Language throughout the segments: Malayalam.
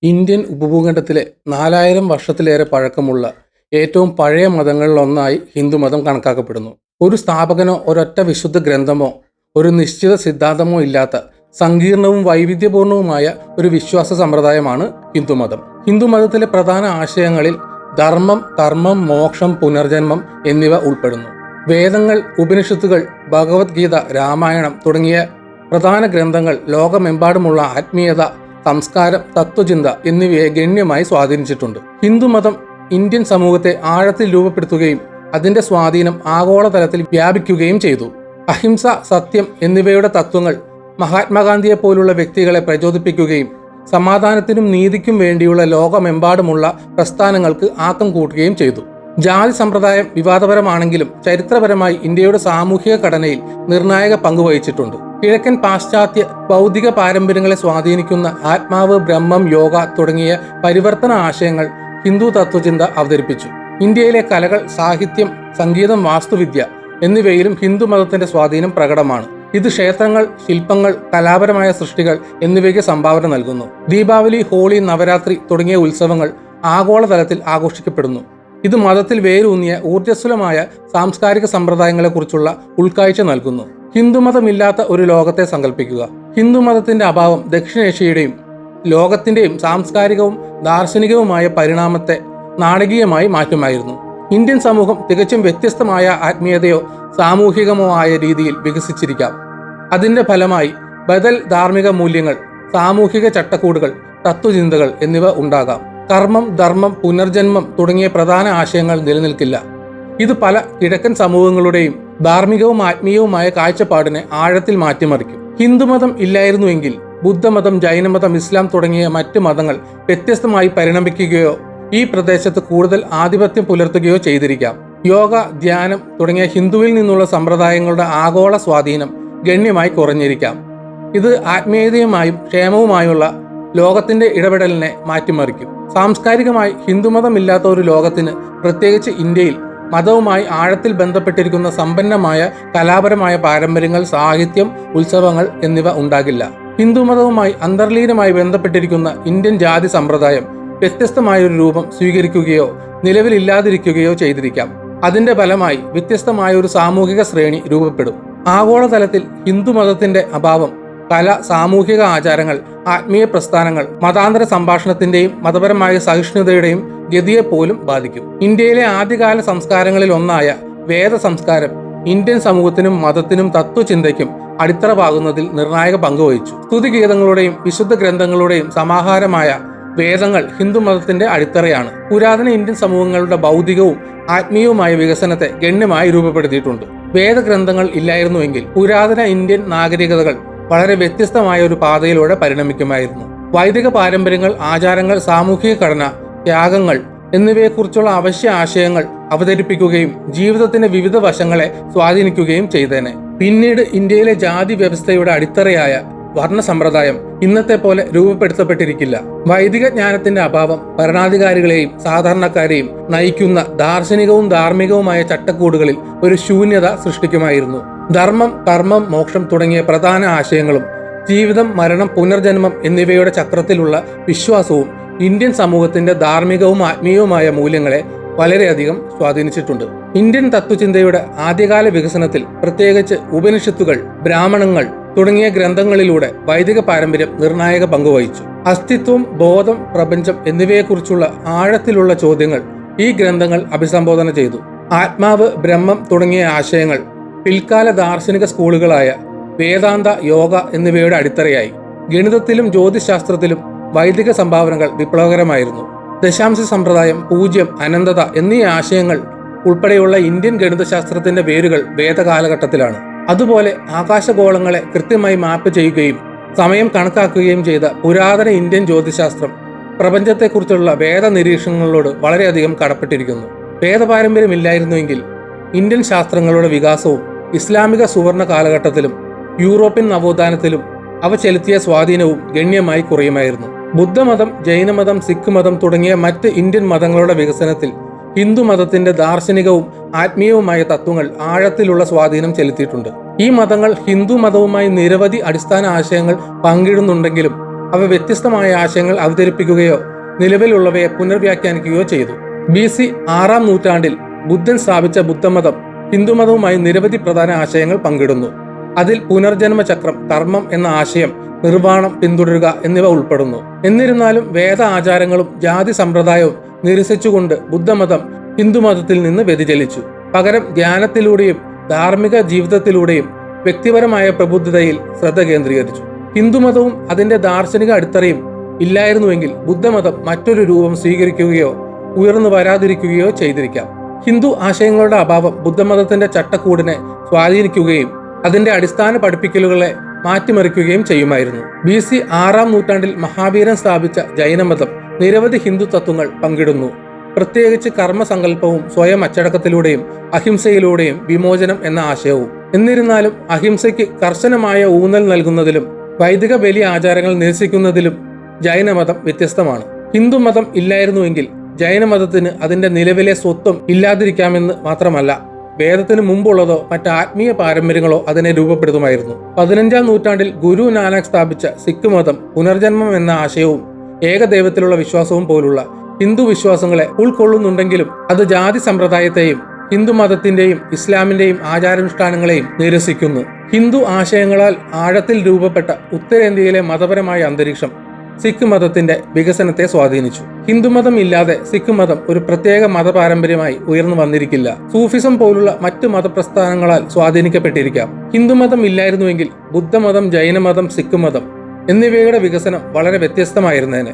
ഇന്ത്യൻ ഉപഭൂഖണ്ഡത്തിലെ 4000 വർഷത്തിലേറെ പഴക്കമുള്ള ഏറ്റവും പഴയ മതങ്ങളിലൊന്നായി ഹിന്ദുമതം കണക്കാക്കപ്പെടുന്നു. ഒരു സ്ഥാപകനോ ഒരൊറ്റ വിശുദ്ധ ഗ്രന്ഥമോ ഒരു നിശ്ചിത സിദ്ധാന്തമോ ഇല്ലാത്ത സങ്കീർണവും വൈവിധ്യപൂർണവുമായ ഒരു വിശ്വാസ സമ്പ്രദായമാണ് ഹിന്ദുമതം. ഹിന്ദുമതത്തിലെ പ്രധാന ആശയങ്ങളിൽ ധർമ്മം, കർമ്മം, മോക്ഷം, പുനർജന്മം എന്നിവ ഉൾപ്പെടുന്നു. വേദങ്ങൾ, ഉപനിഷത്തുകൾ, ഭഗവത്ഗീത, രാമായണം തുടങ്ങിയ പ്രധാന ഗ്രന്ഥങ്ങൾ ലോകമെമ്പാടുമുള്ള ആത്മീയത, സംസ്കാരം, തത്വചിന്ത എന്നിവയെ ഗണ്യമായി സ്വാധീനിച്ചിട്ടുണ്ട്. ഹിന്ദുമതം ഇന്ത്യൻ സമൂഹത്തെ ആഴത്തിൽ രൂപപ്പെടുത്തുകയും അതിന്റെ സ്വാധീനം ആഗോളതലത്തിൽ വ്യാപിക്കുകയും ചെയ്തു. അഹിംസ, സത്യം എന്നിവയുടെ തത്വങ്ങൾ മഹാത്മാഗാന്ധിയെ പോലുള്ള വ്യക്തികളെ പ്രചോദിപ്പിക്കുകയും സമാധാനത്തിനും നീതിക്കും വേണ്ടിയുള്ള ലോകമെമ്പാടുമുള്ള പ്രസ്ഥാനങ്ങൾക്ക് ആക്കം കൂട്ടുകയും ചെയ്തു. ജാതി സമ്പ്രദായം വിവാദപരമാണെങ്കിലും ചരിത്രപരമായി ഇന്ത്യയുടെ സാമൂഹിക ഘടനയിൽ നിർണായക പങ്ക് വഹിച്ചിട്ടുണ്ട്. കിഴക്കൻ പാശ്ചാത്യ ബൗദ്ധിക പാരമ്പര്യങ്ങളെ സ്വാധീനിക്കുന്ന ആത്മാവ്, ബ്രഹ്മം, യോഗ തുടങ്ങിയ പരിവർത്തന ആശയങ്ങൾ ഹിന്ദു തത്വചിന്ത അവതരിപ്പിച്ചു. ഇന്ത്യയിലെ കലകൾ, സാഹിത്യം, സംഗീതം, വാസ്തുവിദ്യ എന്നിവയിലും ഹിന്ദുമതത്തിന്റെ സ്വാധീനം പ്രകടമാണ്. ഇത് ക്ഷേത്രങ്ങൾ, ശില്പങ്ങൾ, കലാപരമായ സൃഷ്ടികൾ എന്നിവയ്ക്ക് സംഭാവന നൽകുന്നു. ദീപാവലി, ഹോളി, നവരാത്രി തുടങ്ങിയ ഉത്സവങ്ങൾ ആഗോളതലത്തിൽ ആഘോഷിക്കപ്പെടുന്നു. ഇത് മതത്തിൽ വേരൂന്നിയ ഊർജ്ജസ്വലമായ സാംസ്കാരിക സമ്പ്രദായങ്ങളെക്കുറിച്ചുള്ള ഉൾക്കാഴ്ച നൽകുന്നു. ഹിന്ദുമതമില്ലാത്ത ഒരു ലോകത്തെ സങ്കല്പിക്കുക. ഹിന്ദുമതത്തിന്റെ അഭാവം ദക്ഷിണേഷ്യയുടെയും ലോകത്തിന്റെയും സാംസ്കാരികവും ദാർശനികവുമായ പരിണാമത്തെ നാടകീയമായി മാറ്റുമായിരുന്നു. ഇന്ത്യൻ സമൂഹം തികച്ചും വ്യത്യസ്തമായ ആത്മീയതയോ സാമൂഹികമോ ആയ രീതിയിൽ വികസിച്ചിരിക്കാം. അതിന്റെ ഫലമായി ബദൽ ധാർമ്മിക മൂല്യങ്ങൾ, സാമൂഹിക ചട്ടക്കൂടുകൾ, തത്വചിന്തകൾ എന്നിവ ഉണ്ടാകാം. കർമ്മം, ധർമ്മം, പുനർജന്മം തുടങ്ങിയ പ്രധാന ആശയങ്ങൾ നിലനിൽക്കില്ല. ഇത് പല കിഴക്കൻ സമൂഹങ്ങളുടെയും ധാർമ്മികവും ആത്മീയവുമായ കാഴ്ചപ്പാടിനെ ആഴത്തിൽ മാറ്റിമറിക്കും. ഹിന്ദുമതം ഇല്ലായിരുന്നുവെങ്കിൽ ബുദ്ധമതം, ജൈനമതം, ഇസ്ലാം തുടങ്ങിയ മറ്റ് മതങ്ങൾ വ്യത്യസ്തമായി പരിണമിക്കുകയോ ഈ പ്രദേശത്ത് കൂടുതൽ ആധിപത്യം പുലർത്തുകയോ ചെയ്തിരിക്കാം. യോഗ, ധ്യാനം തുടങ്ങിയ ഹിന്ദുവിൽ നിന്നുള്ള സമ്പ്രദായങ്ങളുടെ ആഗോള സ്വാധീനം ഗണ്യമായി കുറഞ്ഞിരിക്കാം. ഇത് ആത്മീയതയുമായും ക്ഷേമവുമായുള്ള ലോകത്തിന്റെ ഇടപെടലിനെ മാറ്റിമറിക്കും. സാംസ്കാരികമായി ഹിന്ദുമതമില്ലാത്ത ഒരു ലോകത്തിന്, പ്രത്യേകിച്ച് ഇന്ത്യയിൽ, മതവുമായി ആഴത്തിൽ ബന്ധപ്പെട്ടിരിക്കുന്ന സമ്പന്നമായ കലാപരമായ പാരമ്പര്യങ്ങൾ, സാഹിത്യം, ഉത്സവങ്ങൾ എന്നിവ ഉണ്ടാകില്ല. ഹിന്ദുമതവുമായി അന്തർലീനമായി ബന്ധപ്പെട്ടിരിക്കുന്ന ഇന്ത്യൻ ജാതി സമ്പ്രദായം വ്യത്യസ്തമായൊരു രൂപം സ്വീകരിക്കുകയോ നിലവിലില്ലാതിരിക്കുകയോ ചെയ്തിരിക്കാം. അതിന്റെ ഫലമായി വ്യത്യസ്തമായ ഒരു സാമൂഹിക ശ്രേണി രൂപപ്പെടും. ആഗോളതലത്തിൽ ഹിന്ദുമതത്തിന്റെ അഭാവം കല, സാമൂഹിക ആചാരങ്ങൾ, ആത്മീയ പ്രസ്ഥാനങ്ങൾ, മതാന്തര സംഭാഷണത്തിന്റെയും മതപരമായ സഹിഷ്ണുതയുടെയും ഗതിയെപ്പോലും ബാധിക്കും. ഇന്ത്യയിലെ ആദ്യകാല സംസ്കാരങ്ങളിൽ ഒന്നായ വേദ സംസ്കാരം ഇന്ത്യൻ സമൂഹത്തിനും മതത്തിനും തത്വചിന്തയ്ക്കും അടിത്തറ പാകുന്നതിൽ നിർണായക പങ്കുവഹിച്ചു. സ്തുതിഗീതങ്ങളുടെയും വിശുദ്ധ ഗ്രന്ഥങ്ങളുടെയും സമാഹാരമായ വേദങ്ങൾ ഹിന്ദുമതത്തിന്റെ അടിത്തറയാണ്. പുരാതന ഇന്ത്യൻ സമൂഹങ്ങളുടെ ബൗദ്ധികവും ആത്മീയവുമായ വികസനത്തെ ഗണ്യമായി രൂപപ്പെടുത്തിയിട്ടുണ്ട്. വേദഗ്രന്ഥങ്ങൾ ഇല്ലായിരുന്നുവെങ്കിൽ പുരാതന ഇന്ത്യൻ നാഗരികതകൾ വളരെ വ്യത്യസ്തമായ ഒരു പാതയിലൂടെ പരിണമിക്കുമായിരുന്നു. വൈദിക പാരമ്പര്യങ്ങൾ, ആചാരങ്ങൾ, സാമൂഹിക ഘടന, ത്യാഗങ്ങൾ എന്നിവയെക്കുറിച്ചുള്ള അവശ്യ ആശയങ്ങൾ അവതരിപ്പിക്കുകയും ജീവിതത്തിന്റെ വിവിധ വശങ്ങളെ സ്വാധീനിക്കുകയും ചെയ്തേനെ. പിന്നീട് ഇന്ത്യയിലെ ജാതി വ്യവസ്ഥയുടെ അടിത്തറയായ വർണ്ണ സമ്പ്രദായം ഇന്നത്തെ പോലെ രൂപപ്പെടുത്തപ്പെട്ടിരിക്കില്ല. വൈദിക ജ്ഞാനത്തിന്റെ അഭാവം ഭരണാധികാരികളെയും സാധാരണക്കാരെയും നയിക്കുന്ന ദാർശനികവും ധാർമ്മികവുമായ ചട്ടക്കൂടുകളിൽ ഒരു ശൂന്യത സൃഷ്ടിക്കുമായിരുന്നു. ധർമ്മം, കർമ്മം, മോക്ഷം തുടങ്ങിയ പ്രധാന ആശയങ്ങളും ജീവിതം, മരണം, പുനർജന്മം എന്നിവയുടെ ചക്രത്തിലുള്ള വിശ്വാസവും ഇന്ത്യൻ സമൂഹത്തിന്റെ ധാർമ്മികവും ആത്മീയവുമായ മൂല്യങ്ങളെ വളരെയധികം സ്വാധീനിച്ചിട്ടുണ്ട്. ഇന്ത്യൻ തത്വചിന്തയുടെ ആദ്യകാല വികസനത്തിൽ പ്രത്യേകിച്ച് ഉപനിഷത്തുകൾ, ബ്രാഹ്മണങ്ങൾ തുടങ്ങിയ ഗ്രന്ഥങ്ങളിലൂടെ വൈദിക പാരമ്പര്യം നിർണായക പങ്കുവഹിച്ചു. അസ്തിത്വം, ബോധം, പ്രപഞ്ചം എന്നിവയെക്കുറിച്ചുള്ള ആഴത്തിലുള്ള ചോദ്യങ്ങൾ ഈ ഗ്രന്ഥങ്ങൾ അഭിസംബോധന ചെയ്തു. ആത്മാവ്, ബ്രഹ്മം തുടങ്ങിയ ആശയങ്ങൾ പിൽക്കാല ദാർശനിക സ്കൂളുകളായ വേദാന്ത, യോഗ എന്നിവയുടെ അടിത്തറയായി. ഗണിതത്തിലും ജ്യോതിശാസ്ത്രത്തിലും വൈദിക സംഭാവനകൾ വിപ്ലവകരമായിരുന്നു. ദശാംശ സമ്പ്രദായം, പൂജ്യം, അനന്തത എന്നീ ആശയങ്ങൾ ഉൾപ്പെടെയുള്ള ഇന്ത്യൻ ഗണിതശാസ്ത്രത്തിന്റെ വേരുകൾ വേദകാലഘട്ടത്തിലാണ്. അതുപോലെ ആകാശഗോളങ്ങളെ കൃത്യമായി മാപ്പ് ചെയ്യുകയും സമയം കണക്കാക്കുകയും ചെയ്ത പുരാതന ഇന്ത്യൻ ജ്യോതിശാസ്ത്രം പ്രപഞ്ചത്തെക്കുറിച്ചുള്ള വേദ നിരീക്ഷണങ്ങളോട് വളരെയധികം കടപ്പെട്ടിരിക്കുന്നു. വേദപാരമ്പര്യമില്ലായിരുന്നുവെങ്കിൽ ഇന്ത്യൻ ശാസ്ത്രങ്ങളുടെ വികാസവും ഇസ്ലാമിക സുവർണ കാലഘട്ടത്തിലും യൂറോപ്യൻ നവോത്ഥാനത്തിലും അവ ചെലുത്തിയ സ്വാധീനവും ഗണ്യമായി കുറയുമായിരുന്നു. ബുദ്ധമതം, ജൈനമതം, സിഖ് മതം തുടങ്ങിയ മറ്റ് ഇന്ത്യൻ മതങ്ങളുടെ വികസനത്തിൽ ഹിന്ദു മതത്തിന്റെ ദാർശനികവും ആത്മീയവുമായ തത്വങ്ങൾ ആഴത്തിലുള്ള സ്വാധീനം ചെലുത്തിയിട്ടുണ്ട്. ഈ മതങ്ങൾ ഹിന്ദു മതവുമായി നിരവധി അടിസ്ഥാന ആശയങ്ങൾ പങ്കിടുന്നുണ്ടെങ്കിലും അവ വ്യത്യസ്തമായ ആശയങ്ങൾ അവതരിപ്പിക്കുകയോ നിലവിലുള്ളവയെ പുനർവ്യാഖ്യാനിക്കുകയോ ചെയ്തു. BC 6-ാം നൂറ്റാണ്ടിൽ ബുദ്ധൻ സ്ഥാപിച്ച ബുദ്ധമതം ഹിന്ദുമതവുമായി നിരവധി പ്രധാന ആശയങ്ങൾ പങ്കിടുന്നു. അതിൽ പുനർജന്മ ചക്രം, കർമ്മം എന്ന ആശയം, നിർവ്വാണം പിന്തുടരുക എന്നിവ ഉൾപ്പെടുന്നു. എന്നിരുന്നാലും വേദ ആചാരങ്ങളും ജാതി സമ്പ്രദായവും നിരസിച്ചുകൊണ്ട് ബുദ്ധമതം ഹിന്ദുമതത്തിൽ നിന്ന് വ്യതിചലിച്ചു. പകരം ധ്യാനത്തിലൂടെയും ധാർമ്മിക ജീവിതത്തിലൂടെയും വ്യക്തിപരമായ പ്രബുദ്ധതയിൽ ശ്രദ്ധ കേന്ദ്രീകരിച്ചു. ഹിന്ദുമതവും അതിന്റെ ദാർശനിക അടിത്തറയും ഇല്ലായിരുന്നുവെങ്കിൽ ബുദ്ധമതം മറ്റൊരു രൂപം സ്വീകരിക്കുകയോ ഉയർന്നു വരാതിരിക്കുകയോ ചെയ്തിരിക്കാം. ഹിന്ദു ആശയങ്ങളുടെ അഭാവം ബുദ്ധമതത്തിന്റെ ചട്ടക്കൂടിനെ സ്വാധീനിക്കുകയും അതിന്റെ അടിസ്ഥാന പഠിപ്പിക്കലുകളെ മാറ്റിമറിക്കുകയും ചെയ്യുമായിരുന്നു. BC 6-ാം നൂറ്റാണ്ടിൽ മഹാവീരൻ സ്ഥാപിച്ച ജൈനമതം നിരവധി ഹിന്ദു തത്വങ്ങൾ പങ്കിടുന്നു. പ്രത്യേകിച്ച് കർമ്മസങ്കല്പവും സ്വയം അച്ചടക്കത്തിലൂടെയും അഹിംസയിലൂടെയും വിമോചനം എന്ന ആശയവും. എന്നിരുന്നാലും അഹിംസയ്ക്ക് കർശനമായ ഊന്നൽ നൽകുന്നതിലും വൈദിക ബലി ആചാരങ്ങൾ നിരസിക്കുന്നതിലും ജൈനമതം വ്യത്യസ്തമാണ്. ഹിന്ദുമതം ഇല്ലായിരുന്നുവെങ്കിൽ ജൈനമതത്തിന് അതിന്റെ നിലവിലെ സ്വത്വം ഇല്ലാതിരിക്കാമെന്ന് മാത്രമല്ല, വേദത്തിന് മുമ്പുള്ളതോ മറ്റ് ആത്മീയ പാരമ്പര്യങ്ങളോ അതിനെ രൂപപ്പെടുത്തുമായിരുന്നു. 15-ാം നൂറ്റാണ്ടിൽ ഗുരു നാനാക്ക് സ്ഥാപിച്ച സിഖ് മതം പുനർജന്മം എന്ന ആശയവും ഏകദൈവത്തിലുള്ള വിശ്വാസവും പോലുള്ള ഹിന്ദു വിശ്വാസങ്ങളെ ഉൾക്കൊള്ളുന്നുണ്ടെങ്കിലും അത് ജാതി സമ്പ്രദായത്തെയും ഹിന്ദുമതത്തിന്റെയും ഇസ്ലാമിന്റെയും ആചാരാനുഷ്ഠാനങ്ങളെയും നിരസിക്കുന്നു. ഹിന്ദു ആശയങ്ങളാൽ ആഴത്തിൽ രൂപപ്പെട്ട ഉത്തരേന്ത്യയിലെ മതപരമായ അന്തരീക്ഷം സിഖ് മതത്തിന്റെ വികസനത്തെ സ്വാധീനിച്ചു. ഹിന്ദുമതം ഇല്ലാതെ സിഖ് മതം ഒരു പ്രത്യേക മതപാരമ്പര്യമായി ഉയർന്നു വന്നിരിക്കില്ല. സൂഫിസം പോലുള്ള മറ്റു മതപ്രസ്ഥാനങ്ങളാൽ സ്വാധീനിക്കപ്പെട്ടിരിക്കാം. ഹിന്ദുമതം ഇല്ലായിരുന്നുവെങ്കിൽ ബുദ്ധമതം, ജൈനമതം, സിഖ് മതം എന്നിവയുടെ വികസനം വളരെ വ്യത്യസ്തമായിരുന്നേനെ.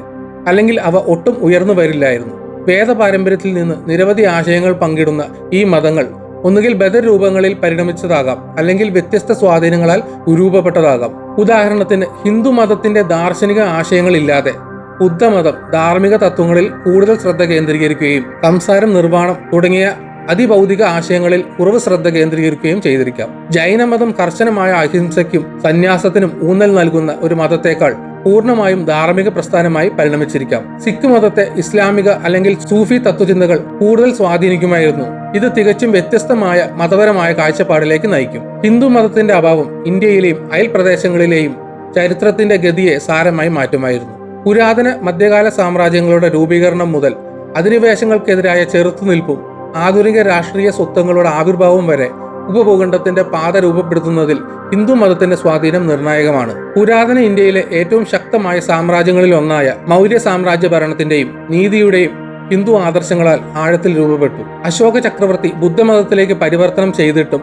അല്ലെങ്കിൽ അവ ഒട്ടും ഉയർന്നു വരില്ലായിരുന്നു. വേദപാരമ്പര്യത്തിൽ നിന്ന് നിരവധി ആശയങ്ങൾ പങ്കിടുന്ന ഈ മതങ്ങൾ ഒന്നുകിൽ ബദരൂപങ്ങളിൽ പരിണമിച്ചതാകാം, അല്ലെങ്കിൽ വ്യത്യസ്ത സ്വാധീനങ്ങളാൽ രൂപപ്പെട്ടതാകാം. ഉദാഹരണത്തിന്, ഹിന്ദുമതത്തിന്റെ ദാർശനിക ആശയങ്ങളില്ലാതെ ബുദ്ധമതം ധാർമ്മിക തത്വങ്ങളിൽ കൂടുതൽ ശ്രദ്ധ കേന്ദ്രീകരിക്കുകയും സംസാരം, നിർവ്വാണം തുടങ്ങിയ അതിഭൗതിക ആശയങ്ങളിൽ കുറവ് ശ്രദ്ധ കേന്ദ്രീകരിക്കുകയും ചെയ്തിരിക്കാം. ജൈനമതം കർശനമായ അഹിംസയ്ക്കും സന്യാസത്തിനും ഊന്നൽ നൽകുന്ന ഒരു മതത്തേക്കാൾ പൂർണ്ണമായും ധാർമ്മിക പ്രസ്ഥാനമായി പരിണമിച്ചിരിക്കാം. സിഖ് മതത്തെ ഇസ്ലാമിക അല്ലെങ്കിൽ സൂഫി തത്വചിന്തകൾ കൂടുതൽ സ്വാധീനിക്കുമായിരുന്നു. ഇത് തികച്ചും വ്യത്യസ്തമായ മതപരമായ കാഴ്ചപ്പാടിലേക്ക് നയിക്കും. ഹിന്ദു മതത്തിന്റെ അഭാവം ഇന്ത്യയിലെയും അയൽ പ്രദേശങ്ങളിലെയും ചരിത്രത്തിന്റെ ഗതിയെ സാരമായി മാറ്റുമായിരുന്നു. പുരാതന മധ്യകാല സാമ്രാജ്യങ്ങളുടെ രൂപീകരണം മുതൽ അധിനിവേശങ്ങൾക്കെതിരായ ചെറുത്തുനിൽപ്പും ആധുനിക രാഷ്ട്രീയ സ്വത്വങ്ങളുടെ ആവിർഭാവം വരെ ഉപഭൂഖണ്ഡത്തിന്റെ പാത രൂപപ്പെടുത്തുന്നതിൽ ഹിന്ദു മതത്തിന്റെ സ്വാധീനം നിർണായകമാണ്. പുരാതന ഇന്ത്യയിലെ ഏറ്റവും ശക്തമായ സാമ്രാജ്യങ്ങളിൽ ഒന്നായ മൗര്യ സാമ്രാജ്യ ഭരണത്തിന്റെയും നീതിയുടെയും ഹിന്ദു ആദർശങ്ങളാൽ ആഴത്തിൽ രൂപപ്പെട്ടു. അശോക ചക്രവർത്തി ബുദ്ധമതത്തിലേക്ക് പരിവർത്തനം ചെയ്തിട്ടും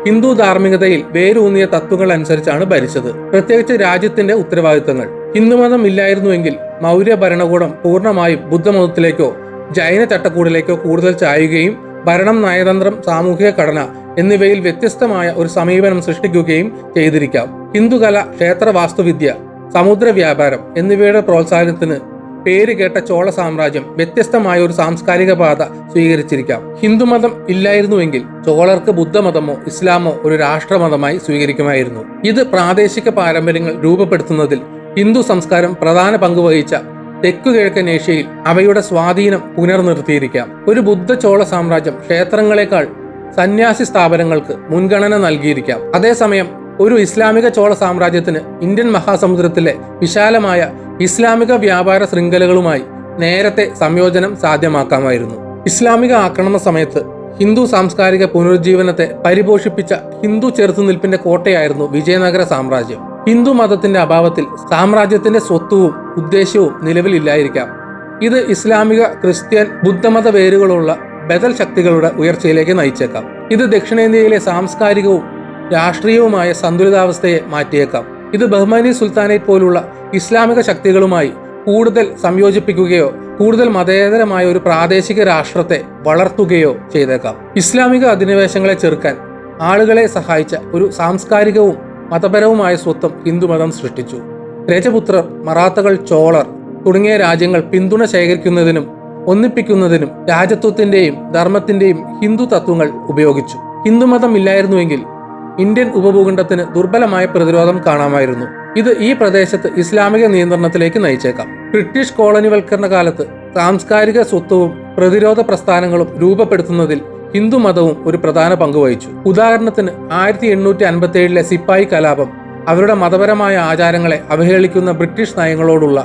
ഹിന്ദു ധാർമ്മികതയിൽ വേരൂന്നിയ തത്വങ്ങൾ അനുസരിച്ചാണ് ഭരിച്ചത്. പ്രത്യേകിച്ച് രാജ്യത്തിന്റെ ഉത്തരവാദിത്തങ്ങൾ. ഹിന്ദുമതം ഇല്ലായിരുന്നുവെങ്കിൽ മൗര്യ ഭരണകൂടം പൂർണ്ണമായും ബുദ്ധമതത്തിലേക്കോ ജൈന ചട്ടക്കൂടിലേക്കോ കൂടുതൽ ചായുകയും ഭരണം, നയതന്ത്രം, സാമൂഹിക ഘടന എന്നിവയിൽ വ്യത്യസ്തമായ ഒരു സമീപനം സൃഷ്ടിക്കുകയും ചെയ്തിരിക്കാം. ഹിന്ദുകല, ക്ഷേത്ര വാസ്തുവിദ്യ, സമുദ്ര വ്യാപാരം എന്നിവയുടെ പ്രോത്സാഹനത്തിന് പേരുകേട്ട ചോള സാമ്രാജ്യം വ്യത്യസ്തമായ ഒരു സാംസ്കാരിക പാത സ്വീകരിച്ചിരിക്കാം. ഹിന്ദുമതം ഇല്ലായിരുന്നുവെങ്കിൽ ചോളർക്ക് ബുദ്ധമതമോ ഇസ്ലാമോ ഒരു രാഷ്ട്രമതമായി സ്വീകരിക്കുമായിരുന്നു. ഇത് പ്രാദേശിക പാരമ്പര്യങ്ങൾ രൂപപ്പെടുത്തുന്നതിൽ ഹിന്ദു സംസ്കാരം പ്രധാന പങ്ക് വഹിച്ച തെക്കുകിഴക്കൻ ഏഷ്യയിൽ അവയുടെ സ്വാധീനം പുനർനിർത്തിയിരിക്കാം. ഒരു ബുദ്ധ ചോള സാമ്രാജ്യം ക്ഷേത്രങ്ങളെക്കാൾ സന്യാസി സ്ഥാപനങ്ങൾക്ക് മുൻഗണന നൽകിയിരിക്കാം. അതേസമയം ഒരു ഇസ്ലാമിക ചോള സാമ്രാജ്യത്തിന് ഇന്ത്യൻ മഹാസമുദ്രത്തിലെ വിശാലമായ ഇസ്ലാമിക വ്യാപാര ശൃംഖലകളുമായി നേരത്തെ സംയോജനം സാധ്യമാക്കാമായിരുന്നു. ഇസ്ലാമിക ആക്രമണ സമയത്ത് ഹിന്ദു സാംസ്കാരിക പുനരുജ്ജീവനത്തെ പരിപോഷിപ്പിച്ച ഹിന്ദു ചെറുത്തുനിൽപ്പിന്റെ കോട്ടയായിരുന്നു വിജയനഗര സാമ്രാജ്യം. ഹിന്ദു മതത്തിന്റെ അഭാവത്തിൽ സാമ്രാജ്യത്തിന്റെ സ്വത്വവും ഉദ്ദേശ്യവും നിലവിലില്ലായിരിക്കാം. ഇത് ഇസ്ലാമിക, ക്രിസ്ത്യൻ, ബുദ്ധമത വേരുകളുള്ള ബദൽ ശക്തികളുടെ ഉയർച്ചയിലേക്ക് നയിച്ചേക്കാം. ഇത് ദക്ഷിണേന്ത്യയിലെ സാംസ്കാരികവും രാഷ്ട്രീയവുമായ സന്തുലിതാവസ്ഥയെ മാറ്റിയേക്കാം. ഇത് ബഹ്മനി സുൽത്താനേറ്റ് പോലുള്ള ഇസ്ലാമിക ശക്തികളുമായി കൂടുതൽ സംയോജിപ്പിക്കുകയോ കൂടുതൽ മതേതരമായ ഒരു പ്രാദേശിക രാഷ്ട്രത്തെ വളർത്തുകയോ ചെയ്തേക്കാം. ഇസ്ലാമിക അധിനിവേശങ്ങളെ ചെറുക്കാൻ ആളുകളെ സഹായിച്ച ഒരു സാംസ്കാരികവും മതപരവുമായ സ്വത്വം ഹിന്ദുമതം സൃഷ്ടിച്ചു. രജപുത്രർ, മറാത്തകൾ, ചോളർ തുടങ്ങിയ രാജ്യങ്ങൾ പിന്തുണ ശേഖരിക്കുന്നതിനും ഒന്നിപ്പിക്കുന്നതിനും രാജത്വത്തിന്റെയും ധർമ്മത്തിന്റെയും ഹിന്ദു തത്വങ്ങൾ ഉപയോഗിച്ചു. ഹിന്ദുമതം ഇല്ലായിരുന്നുവെങ്കിൽ ഇന്ത്യൻ ഉപഭൂഖണ്ഡത്തിന് ദുർബലമായ പ്രതിരോധം കാണാമായിരുന്നു. ഇത് ഈ പ്രദേശത്ത് ഇസ്ലാമിക നിയന്ത്രണത്തിലേക്ക് നയിച്ചേക്കാം. ബ്രിട്ടീഷ് കോളനിവൽക്കരണ കാലത്ത് സാംസ്കാരിക സ്വത്വവും പ്രതിരോധ പ്രസ്ഥാനങ്ങളും രൂപപ്പെടുത്തുന്നതിൽ ഹിന്ദുമതവും ഒരു പ്രധാന പങ്ക് വഹിച്ചു. ഉദാഹരണത്തിന് 1857 സിപ്പായി കലാപം അവരുടെ മതപരമായ ആചാരങ്ങളെ അവഹേളിക്കുന്ന ബ്രിട്ടീഷ് നയങ്ങളോടുള്ള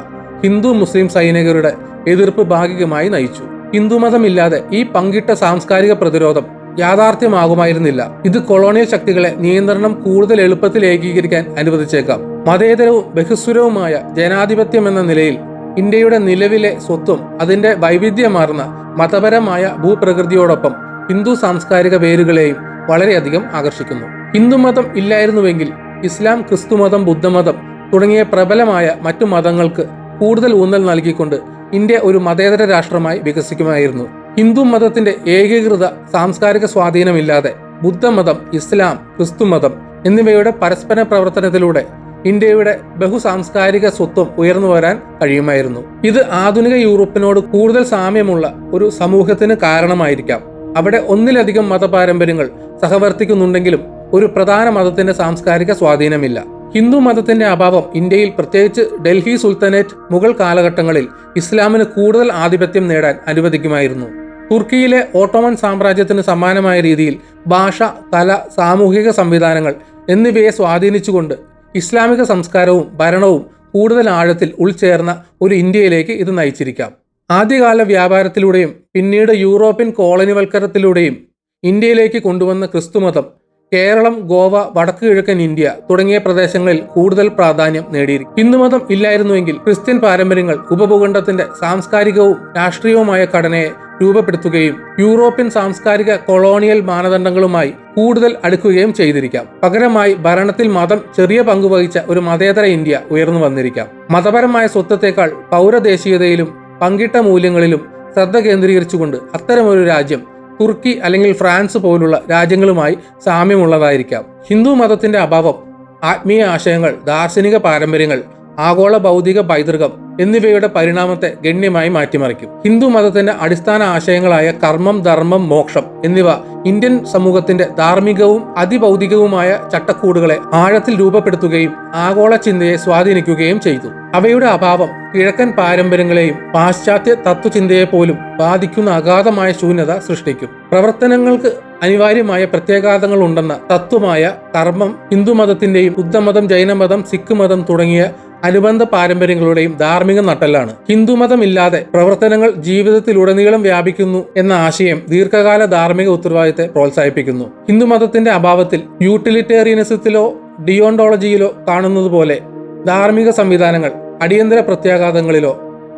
ഹിന്ദു മുസ്ലിം സൈനികരുടെ എതിർപ്പ് ഭാഗികമായി നയിച്ചു. ഹിന്ദുമതമില്ലാതെ ഈ പങ്കിട്ട സാംസ്കാരിക പ്രതിരോധം യാഥാർത്ഥ്യമാകുമായിരുന്നില്ല. ഇത് കൊളോണിയൽ ശക്തികളെ നിയന്ത്രണം കൂടുതൽ എളുപ്പത്തിൽ ഏകീകരിക്കാൻ അനുവദിച്ചേക്കാം. മതേതരവും ബഹുസ്വരവുമായ ജനാധിപത്യം എന്ന നിലയിൽ ഇന്ത്യയുടെ നിലവിലെ സ്വത്വം അതിന്റെ വൈവിധ്യമാർന്ന മതപരമായ ഭൂപ്രകൃതിയോടൊപ്പം ഹിന്ദു സാംസ്കാരിക വേരുകളെയും വളരെയധികം ആകർഷിക്കുന്നു. ഹിന്ദുമതം ഇല്ലായിരുന്നുവെങ്കിൽ ഇസ്ലാം, ക്രിസ്തുമതം, ബുദ്ധമതം തുടങ്ങിയ പ്രബലമായ മറ്റു മതങ്ങൾക്ക് കൂടുതൽ ഊന്നൽ നൽകിക്കൊണ്ട് ഇന്ത്യ ഒരു മതേതര രാഷ്ട്രമായി വികസിക്കുമായിരുന്നു. ഹിന്ദു മതത്തിന്റെ ഏകീകൃത സാംസ്കാരിക സ്വാധീനമില്ലാതെ ബുദ്ധമതം, ഇസ്ലാം, ക്രിസ്തുമതം എന്നിവയുടെ പരസ്പര പ്രവർത്തനത്തിലൂടെ ഇന്ത്യയുടെ ബഹുസാംസ്കാരിക സ്വത്വം ഉയർന്നു വരാൻ കഴിയുമായിരുന്നു. ഇത് ആധുനിക യൂറോപ്പിനോട് കൂടുതൽ സാമ്യമുള്ള ഒരു സമൂഹത്തിന് കാരണമായിരിക്കാം. അവിടെ ഒന്നിലധികം മതപാരമ്പര്യങ്ങൾ സഹവർത്തിക്കുന്നുണ്ടെങ്കിലും ഒരു പ്രധാന മതത്തിന്റെ സാംസ്കാരിക സ്വാധീനമില്ല. ഹിന്ദു മതത്തിന്റെ അഭാവം ഇന്ത്യയിൽ, പ്രത്യേകിച്ച് ഡൽഹി സുൽത്താനേറ്റ് മുഗൾ കാലഘട്ടങ്ങളിൽ ഇസ്ലാമിന് കൂടുതൽ ആധിപത്യം നേടാൻ അനുവദിക്കുമായിരുന്നു. തുർക്കിയിലെ ഓട്ടോമൻ സാമ്രാജ്യത്തിന് സമാനമായ രീതിയിൽ ഭാഷ, കല, സാമൂഹിക സംവിധാനങ്ങൾ എന്നിവയെ സ്വാധീനിച്ചുകൊണ്ട് ഇസ്ലാമിക സംസ്കാരവും ഭരണവും കൂടുതൽ ആഴത്തിൽ ഉൾച്ചേർന്ന ഒരു ഇന്ത്യയിലേക്ക് ഇത് നയിച്ചിരിക്കാം. ആദ്യകാല വ്യാപാരത്തിലൂടെയും പിന്നീട് യൂറോപ്യൻ കോളനിവൽക്കരണത്തിലൂടെയും ഇന്ത്യയിലേക്ക് കൊണ്ടുവന്ന ക്രിസ്തുമതം കേരളം, ഗോവ, വടക്കു കിഴക്കൻ ഇന്ത്യ തുടങ്ങിയ പ്രദേശങ്ങളിൽ കൂടുതൽ പ്രാധാന്യം നേടിയിരിക്കും. ഹിന്ദുമതം ഇല്ലായിരുന്നുവെങ്കിൽ ക്രിസ്ത്യൻ പാരമ്പര്യങ്ങൾ ഉപഭൂഖണ്ഡത്തിന്റെ സാംസ്കാരികവും രാഷ്ട്രീയവുമായ ഘടനയെ രൂപപ്പെടുത്തുകയും യൂറോപ്യൻ സാംസ്കാരിക കൊളോണിയൽ മാനദണ്ഡങ്ങളുമായി കൂടുതൽ അടുക്കുകയും ചെയ്തിരിക്കാം. പകരമായി ഭരണത്തിൽ മതം ചെറിയ പങ്കുവഹിച്ച ഒരു മതേതര ഇന്ത്യ ഉയർന്നു വന്നിരിക്കാം. മതപരമായ സ്വത്വത്തെക്കാൾ പൗരദേശീയതയിലും പങ്കിട്ട മൂല്യങ്ങളിലും ശ്രദ്ധ കേന്ദ്രീകരിച്ചുകൊണ്ട് അത്തരമൊരു രാജ്യം തുർക്കി അല്ലെങ്കിൽ ഫ്രാൻസ് പോലുള്ള രാജ്യങ്ങളുമായി സാമ്യമുള്ളതായിരിക്കാം. ഹിന്ദു മതത്തിന്റെ അഭാവം ആത്മീയ ആശയങ്ങൾ, ദാർശനിക പാരമ്പര്യങ്ങൾ, ആഗോള ഭൗതിക പൈതൃകം എന്നിവയുടെ പരിണാമത്തെ ഗണ്യമായി മാറ്റിമറിക്കും. ഹിന്ദു മതത്തിന്റെ അടിസ്ഥാന ആശയങ്ങളായ കർമ്മം, ധർമ്മം, മോക്ഷം എന്നിവ ഇന്ത്യൻ സമൂഹത്തിന്റെ ധാർമ്മികവും അതിഭൗതികവുമായ ചട്ടക്കൂടുകളെ ആഴത്തിൽ രൂപപ്പെടുത്തുകയും ആഗോള ചിന്തയെ സ്വാധീനിക്കുകയും ചെയ്തു. അവയുടെ അഭാവം കിഴക്കൻ പാരമ്പര്യങ്ങളെയും പാശ്ചാത്യ തത്വചിന്തയെ പോലും ബാധിക്കുന്ന അഗാധമായ ശൂന്യത സൃഷ്ടിക്കും. പ്രവർത്തനങ്ങൾക്ക് അനിവാര്യമായ പ്രത്യാഘാതങ്ങൾ ഉണ്ടെന്ന തത്വമായ കർമ്മം ഹിന്ദുമതത്തിന്റെയും ബുദ്ധമതം, ജൈനമതം, സിഖ് മതം തുടങ്ങിയ അനുബന്ധ പാരമ്പര്യങ്ങളുടെയും ധാർമ്മിക നട്ടെല്ലാണ്. ഹിന്ദുമതമില്ലാതെ പ്രവർത്തനങ്ങൾ ജീവിതത്തിലുടനീളം വ്യാപിക്കുന്നു എന്ന ആശയം ദീർഘകാല ധാർമ്മിക ഉത്തരവാദിത്തത്തെ പ്രോത്സാഹിപ്പിക്കുന്നു. ഹിന്ദുമതത്തിന്റെ അഭാവത്തിൽ യൂട്ടിലിറ്റേറിയനിസത്തിലോ ഡിയോണ്ടോളജിയിലോ കാണുന്നത് പോലെ ധാർമ്മിക സംവിധാനങ്ങൾ അടിയന്തര പ്രത്യാഘാതങ്ങളിലോ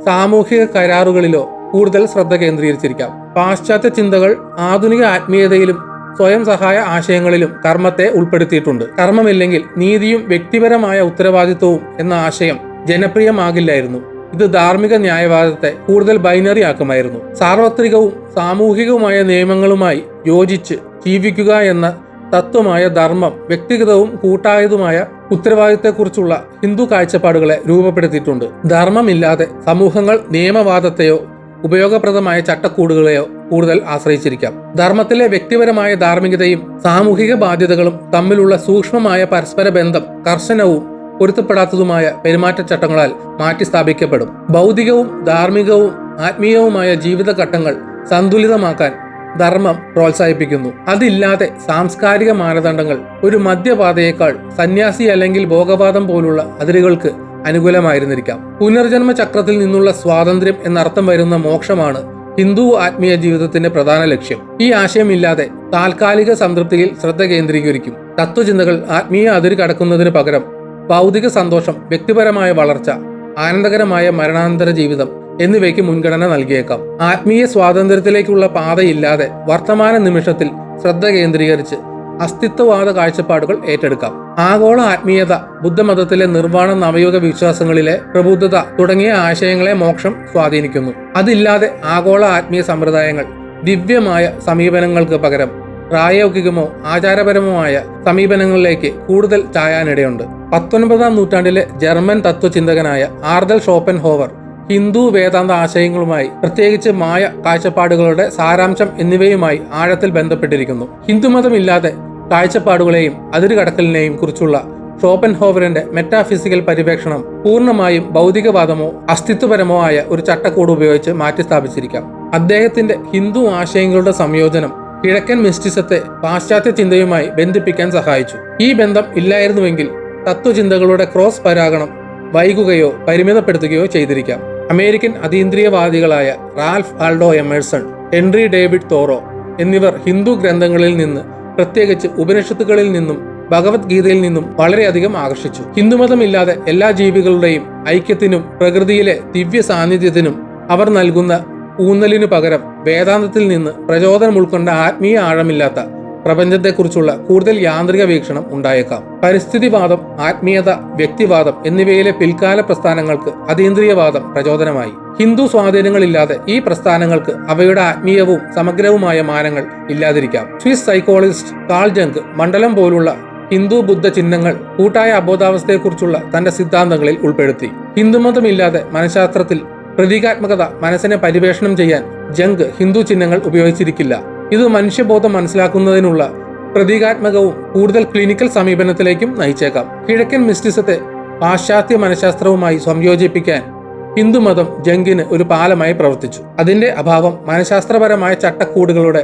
സാമൂഹിക കരാറുകളിലോ കൂടുതൽ ശ്രദ്ധ കേന്ദ്രീകരിച്ചിരിക്കാം. പാശ്ചാത്യ ചിന്തകൾ ആധുനിക ആത്മീയതയിലും സ്വയം സഹായ ആശയങ്ങളിലും കർമ്മത്തെ ഉൾപ്പെടുത്തിയിട്ടുണ്ട്. കർമ്മമില്ലെങ്കിൽ നീതിയും വ്യക്തിപരമായ ഉത്തരവാദിത്വവും എന്ന ആശയം ജനപ്രിയമാകില്ലായിരുന്നു. ഇത് ധാർമ്മിക ന്യായവാദത്തെ കൂടുതൽ ബൈനറി ആക്കുമായിരുന്നു. സാർവത്രികവും സാമൂഹികവുമായ നിയമങ്ങളുമായി യോജിച്ച് ജീവിക്കുക എന്ന തത്വമായ ധർമ്മം വ്യക്തിഗതവും കൂട്ടായതുമായ ഉത്തരവാദിത്തത്തെക്കുറിച്ചുള്ള ഹിന്ദു കാഴ്ചപ്പാടുകളെ രൂപപ്പെടുത്തിയിട്ടുണ്ട്. ധർമ്മമില്ലാതെ സമൂഹങ്ങൾ നിയമവാദത്തെയോ ഉപയോഗപ്രദമായ ചട്ടക്കൂടുകളെയോ കൂടുതൽ ആശ്രയിച്ചിരിക്കാം. ധർമ്മത്തിലെ വ്യക്തിപരമായ ധാർമ്മികതയും സാമൂഹിക ബാധ്യതകളും തമ്മിലുള്ള സൂക്ഷ്മമായ പരസ്പര ബന്ധം കർശനവും പൊരുത്തപ്പെടാത്തതുമായ പെരുമാറ്റച്ചട്ടങ്ങളാൽ മാറ്റി സ്ഥാപിക്കപ്പെടും. ഭൗതികവും ധാർമ്മികവും ആത്മീയവുമായ ജീവിതഘട്ടങ്ങൾ സന്തുലിതമാക്കാൻ ധർമ്മം പ്രോത്സാഹിപ്പിക്കുന്നു. അതില്ലാതെ സാംസ്കാരിക മാനദണ്ഡങ്ങൾ ഒരു മധ്യപാതയേക്കാൾ സന്യാസി അല്ലെങ്കിൽ ഭോഗവാദം പോലുള്ള അതിരുകൾക്ക് അനുകൂലമായിരുന്നിരിക്കാം. പുനർജന്മ ചക്രത്തിൽ നിന്നുള്ള സ്വാതന്ത്ര്യം എന്നർത്ഥം വരുന്ന മോക്ഷമാണ് ഹിന്ദു ആത്മീയ ജീവിതത്തിന്റെ പ്രധാന ലക്ഷ്യം. ഈ ആശയമില്ലാതെ താൽക്കാലിക സംതൃപ്തിയിൽ ശ്രദ്ധ കേന്ദ്രീകരിക്കും. തത്വചിന്തകൾ ആത്മീയ അതിര് കടക്കുന്നതിന് പകരം ഭൗതിക സന്തോഷം, വ്യക്തിപരമായ വളർച്ച, ആനന്ദകരമായ മരണാനന്തര ജീവിതം എന്നിവയ്ക്ക് മുൻഗണന നൽകിയേക്കാം. ആത്മീയ സ്വാതന്ത്ര്യത്തിലേക്കുള്ള പാതയില്ലാതെ വർത്തമാന നിമിഷത്തിൽ ശ്രദ്ധ കേന്ദ്രീകരിച്ച് അസ്തിത്വവാദ കാഴ്ചപ്പാടുകൾ ഏറ്റെടുക്കാം. ആഗോള ആത്മീയത, ബുദ്ധമതത്തിലെ നിർവ്വാണ, നവയുഗ വിശ്വാസങ്ങളിലെ പ്രബുദ്ധത തുടങ്ങിയ ആശയങ്ങളെ മോക്ഷം സ്വാധീനിക്കുന്നു. അതില്ലാതെ ആഗോള ആത്മീയ സമ്പ്രദായങ്ങൾ ദിവ്യമായ സമീപനങ്ങൾക്ക് പകരം പ്രായോഗികമോ ആചാരപരമോ സമീപനങ്ങളിലേക്ക് കൂടുതൽ ചായാനിടയുണ്ട്. 19-ാം നൂറ്റാണ്ടിലെ ജർമ്മൻ തത്വചിന്തകനായ ആർതർ ഷോപ്പൻഹോവർ ഹിന്ദു വേദാന്ത ആശയങ്ങളുമായി, പ്രത്യേകിച്ച് മായ കാഴ്ചപ്പാടുകളുടെ സാരാംശം എന്നിവയുമായി ആഴത്തിൽ ബന്ധപ്പെട്ടിരിക്കുന്നു. ഹിന്ദുമതമില്ലാതെ കാഴ്ചപ്പാടുകളെയും അതിരുകടക്കലിനെയും കുറിച്ചുള്ള ഷോപ്പൻഹോവറിന്റെ മെറ്റാഫിസിക്കൽ പരിവേഷണം പൂർണ്ണമായും ഭൗതികവാദമോ അസ്തിത്വപരമോ ആയ ഒരു ചട്ടക്കൂട് ഉപയോഗിച്ച് മാറ്റിസ്ഥാപിച്ചിരിക്കാം. അദ്ദേഹത്തിന്റെ ഹിന്ദു ആശയങ്ങളുടെ സംയോജനം കിഴക്കൻ മിസ്റ്റിസത്തെ പാശ്ചാത്യ ചിന്തയുമായി ബന്ധിപ്പിക്കാൻ സഹായിച്ചു. ഈ ബന്ധം ഇല്ലായിരുന്നുവെങ്കിൽ തത്വചിന്തകളുടെ ക്രോസ് പരാഗണം വൈകുകയോ പരിമിതപ്പെടുത്തുകയോ ചെയ്തിരിക്കാം. അമേരിക്കൻ അതീന്ദ്രിയവാദികളായ Ralph Waldo Emerson, Henry David Thoreau എന്നിവർ ഹിന്ദു ഗ്രന്ഥങ്ങളിൽ നിന്ന്, പ്രത്യേകിച്ച് ഉപനിഷത്തുകളിൽ നിന്നും ഭഗവത്ഗീതയിൽ നിന്നും വളരെയധികം ആകർഷിച്ചു. ഹിന്ദുമതമില്ലാതെ എല്ലാ ജീവികളുടെയും ഐക്യത്തിനും പ്രകൃതിയിലെ ദിവ്യ സാന്നിധ്യത്തിനും അവർ നൽകുന്ന ഊന്നലിനു പകരം വേദാന്തത്തിൽ നിന്ന് പ്രചോദനം ഉൾക്കൊണ്ട ആത്മീയ ആഴമില്ലാത്ത പ്രപഞ്ചത്തെക്കുറിച്ചുള്ള കൂടുതൽ യാന്ത്രിക വീക്ഷണം ഉണ്ടായേക്കാം. പരിസ്ഥിതിവാദം, ആത്മീയത, വ്യക്തിവാദം എന്നിവയിലെ പിൽക്കാല പ്രസ്ഥാനങ്ങൾക്ക് അതീന്ദ്രിയവാദം പ്രചോദനമായി. ഹിന്ദു സ്വാധീനങ്ങളില്ലാതെ ഈ പ്രസ്ഥാനങ്ങൾക്ക് അവയുടെ ആത്മീയവും സമഗ്രവുമായ മാനങ്ങൾ ഇല്ലാതിരിക്കാം. സ്വിസ് സൈക്കോളജിസ്റ്റ് കാൾ ജംഗ് മണ്ഡലം പോലുള്ള ഹിന്ദു ബുദ്ധ ചിഹ്നങ്ങൾ കൂട്ടായ അബോധാവസ്ഥയെക്കുറിച്ചുള്ള തന്റെ സിദ്ധാന്തങ്ങളിൽ ഉൾപ്പെടുത്തി. ഹിന്ദുമതമില്ലാതെ മനഃശാസ്ത്രത്തിൽ പ്രതീകാത്മകത മനസ്സിനെ പരിവേഷണം ചെയ്യാൻ ജംഗ് ഹിന്ദു ചിഹ്നങ്ങൾ ഉപയോഗിച്ചിരിക്കില്ല. ഇത് മനുഷ്യബോധം മനസ്സിലാക്കുന്നതിനുള്ള പ്രതീകാത്മകവും കൂടുതൽ ക്ലിനിക്കൽ സമീപനത്തിലേക്കും നയിച്ചേക്കാം. കിഴക്കൻ മിസ്റ്റിസത്തെ പാശ്ചാത്യ മനഃശാസ്ത്രവുമായി സംയോജിപ്പിക്കാൻ ഹിന്ദുമതം ജംഗിന് ഒരു പാലമായി പ്രവർത്തിച്ചു. അതിന്റെ അഭാവം മനഃശാസ്ത്രപരമായ ചട്ടക്കൂടുകളുടെ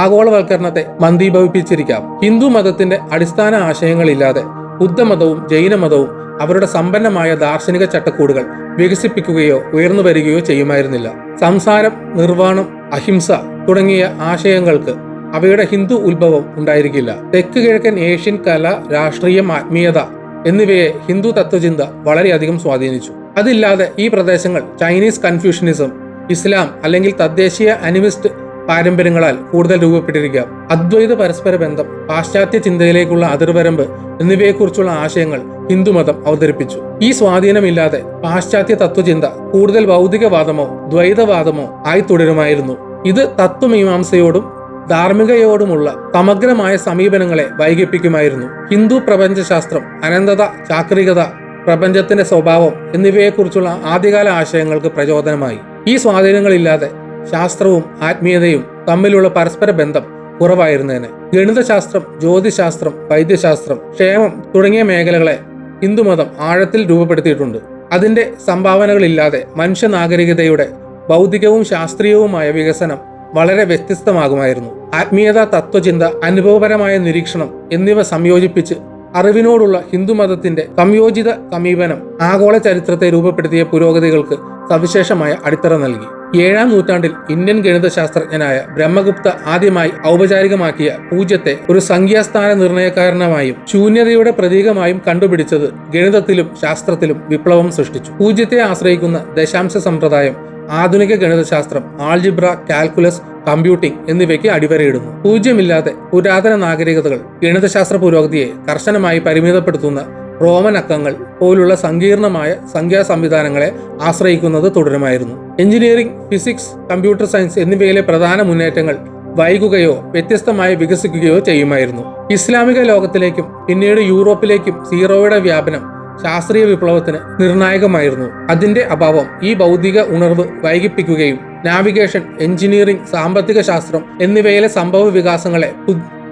ആഗോളവൽക്കരണത്തെ മന്ദീഭവിപ്പിച്ചിരിക്കാം. ഹിന്ദു മതത്തിന്റെ അടിസ്ഥാന ആശയങ്ങളില്ലാതെ ബുദ്ധമതവും ജൈനമതവും അവരുടെ സമ്പന്നമായ ദാർശനിക ചട്ടക്കൂടുകൾ വികസിപ്പിക്കുകയോ ഉയർന്നു വരികയോ ചെയ്യുമായിരുന്നില്ല. സംസാരം, നിർവ്വാണം, അഹിംസ തുടങ്ങിയ ആശയങ്ങൾക്ക് അവയുടെ ഹിന്ദു ഉത്ഭവം ഉണ്ടായിരിക്കില്ല. തെക്ക് കിഴക്കൻ ഏഷ്യൻ കല, രാഷ്ട്രീയം, ആത്മീയത എന്നിവയെ ഹിന്ദു തത്വചിന്ത വളരെയധികം സ്വാധീനിച്ചു. അതില്ലാതെ ഈ പ്രദേശങ്ങൾ ചൈനീസ് കൺഫ്യൂഷനിസം, ഇസ്ലാം അല്ലെങ്കിൽ തദ്ദേശീയ അനിമിസ്റ്റ് പാരമ്പര്യങ്ങളാൽ കൂടുതൽ രൂപപ്പെട്ടിരിക്കാം. അദ്വൈത പരസ്പര ബന്ധം, പാശ്ചാത്യ ചിന്തയിലേക്കുള്ള അതിർവരമ്പ് എന്നിവയെക്കുറിച്ചുള്ള ആശയങ്ങൾ ഹിന്ദുമതം അവതരിപ്പിച്ചു. ഈ സ്വാധീനമില്ലാതെ പാശ്ചാത്യ തത്വചിന്ത കൂടുതൽ ഭൗതികവാദമോ ദ്വൈതവാദമോ ആയി തുടരുമായിരുന്നു. ഇത് തത്വമീമാംസയോടും ധാർമ്മികയോടുമുള്ള സമഗ്രമായ സമീപനങ്ങളെ വൈകിപ്പിക്കുമായിരുന്നു. ഹിന്ദു പ്രപഞ്ചശാസ്ത്രം, അനന്തത, ചാക്രികത, പ്രപഞ്ചത്തിന്റെ സ്വഭാവം എന്നിവയെക്കുറിച്ചുള്ള ആദ്യകാല ആശയങ്ങൾക്ക് പ്രചോദനമായി. ഈ സ്വാധീനങ്ങളില്ലാതെ ശാസ്ത്രവും ആത്മീയതയും തമ്മിലുള്ള പരസ്പര ബന്ധം കുറവായിരുന്നേനെ. ഗണിതശാസ്ത്രം, ജ്യോതിശാസ്ത്രം, വൈദ്യശാസ്ത്രം, ക്ഷേമം തുടങ്ങിയ മേഖലകളെ ഹിന്ദുമതം ആഴത്തിൽ രൂപപ്പെടുത്തിയിട്ടുണ്ട്. അതിന്റെ സംഭാവനകളില്ലാതെ മനുഷ്യ നാഗരികതയുടെ ഭൗതികവും ശാസ്ത്രീയവുമായ വികസനം വളരെ വ്യത്യസ്തമാകുമായിരുന്നു. ആത്മീയത, തത്വചിന്ത, അനുഭവപരമായ നിരീക്ഷണം എന്നിവ സംയോജിപ്പിച്ച് അറിവിനോടുള്ള ഹിന്ദുമതത്തിന്റെ സംയോജിത സമീപനം ആഗോള ചരിത്രത്തെ രൂപപ്പെടുത്തിയ പുരോഗതികൾക്ക് സവിശേഷമായ അടിത്തറ നൽകി. 7-ാം നൂറ്റാണ്ടിൽ ഇന്ത്യൻ ഗണിതശാസ്ത്രജ്ഞനായ ബ്രഹ്മഗുപ്ത ആദ്യമായി ഔപചാരികമാക്കിയ പൂജ്യത്തെ ഒരു സംഖ്യാസ്ഥാന നിർണയകാരണമായും ശൂന്യതയുടെ പ്രതീകമായും കണ്ടുപിടിച്ചത് ഗണിതത്തിലും ശാസ്ത്രത്തിലും വിപ്ലവം സൃഷ്ടിച്ചു. പൂജ്യത്തെ ആശ്രയിക്കുന്ന ദശാംശ സമ്പ്രദായം ആധുനിക ഗണിതശാസ്ത്രം, ആൾജിബ്ര, കാൽക്കുലസ്, കമ്പ്യൂട്ടിംഗ് എന്നിവയ്ക്ക് അടിവരയിടുന്നു. പൂജ്യമില്ലാതെ പുരാതന നാഗരികതകൾ ഗണിതശാസ്ത്ര പുരോഗതിയെ കർശനമായി പരിമിതപ്പെടുത്തുന്ന റോമൻ അക്കങ്ങൾ പോലുള്ള സങ്കീർണമായ സംഖ്യാ സംവിധാനങ്ങളെ ആശ്രയിക്കുന്നത് തുടരുമായിരുന്നു. എഞ്ചിനീയറിംഗ്, ഫിസിക്സ്, കമ്പ്യൂട്ടർ സയൻസ് എന്നിവയിലെ പ്രധാന മുന്നേറ്റങ്ങൾ വൈകുകയോ വ്യത്യസ്തമായി വികസിക്കുകയോ ചെയ്യുമായിരുന്നു. ഇസ്ലാമിക ലോകത്തിലേക്കും പിന്നീട് യൂറോപ്പിലേക്കും സീറോയുടെ വ്യാപനം ശാസ്ത്രീയ വിപ്ലവത്തിന് നിർണായകമായിരുന്നു. അതിന്റെ അഭാവം ഈ ഭൗതിക ഉണർവ് വൈകിപ്പിക്കുകയും നാവിഗേഷൻ, എഞ്ചിനീയറിംഗ്, സാമ്പത്തിക ശാസ്ത്രം എന്നിവയിലെ സംഭവ വികാസങ്ങളെ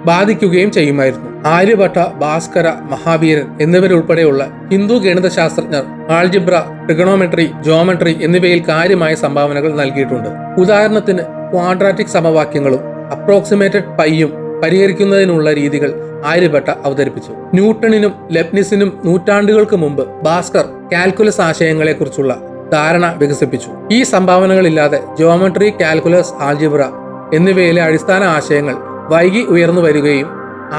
ബാധിക്കുകയും ചെയ്യുമായിരുന്നു. ആര്യഭട്ട, ഭാസ്കര, മഹാവീരൻ എന്നിവരുൾപ്പെടെയുള്ള ഹിന്ദു ഗണിതശാസ്ത്രജ്ഞർ ആൾജിബ്ര, ട്രിഗണോമെട്രി, ജോമെട്രി എന്നിവയിൽ കാര്യമായ സംഭാവനകൾ നൽകിയിട്ടുണ്ട്. ഉദാഹരണത്തിന് ക്വാഡ്രാറ്റിക് സമവാക്യങ്ങളും അപ്രോക്സിമേറ്റഡ് പൈയും പരിഹരിക്കുന്നതിനുള്ള രീതികൾ ആര്യഭട്ട അവതരിപ്പിച്ചു. ന്യൂട്ടണിനും ലെബ്നിസിനും നൂറ്റാണ്ടുകൾക്ക് മുമ്പ് ഭാസ്കർ കാൽക്കുലസ് ആശയങ്ങളെക്കുറിച്ചുള്ള ധാരണ വികസിപ്പിച്ചു. ഈ സംഭാവനകളില്ലാതെ ജോമെട്രി, കാൽക്കുലസ്, ആൾജിബ്ര എന്നിവയിലെ അടിസ്ഥാന ആശയങ്ങൾ വൈകി ഉയർന്നു വരികയും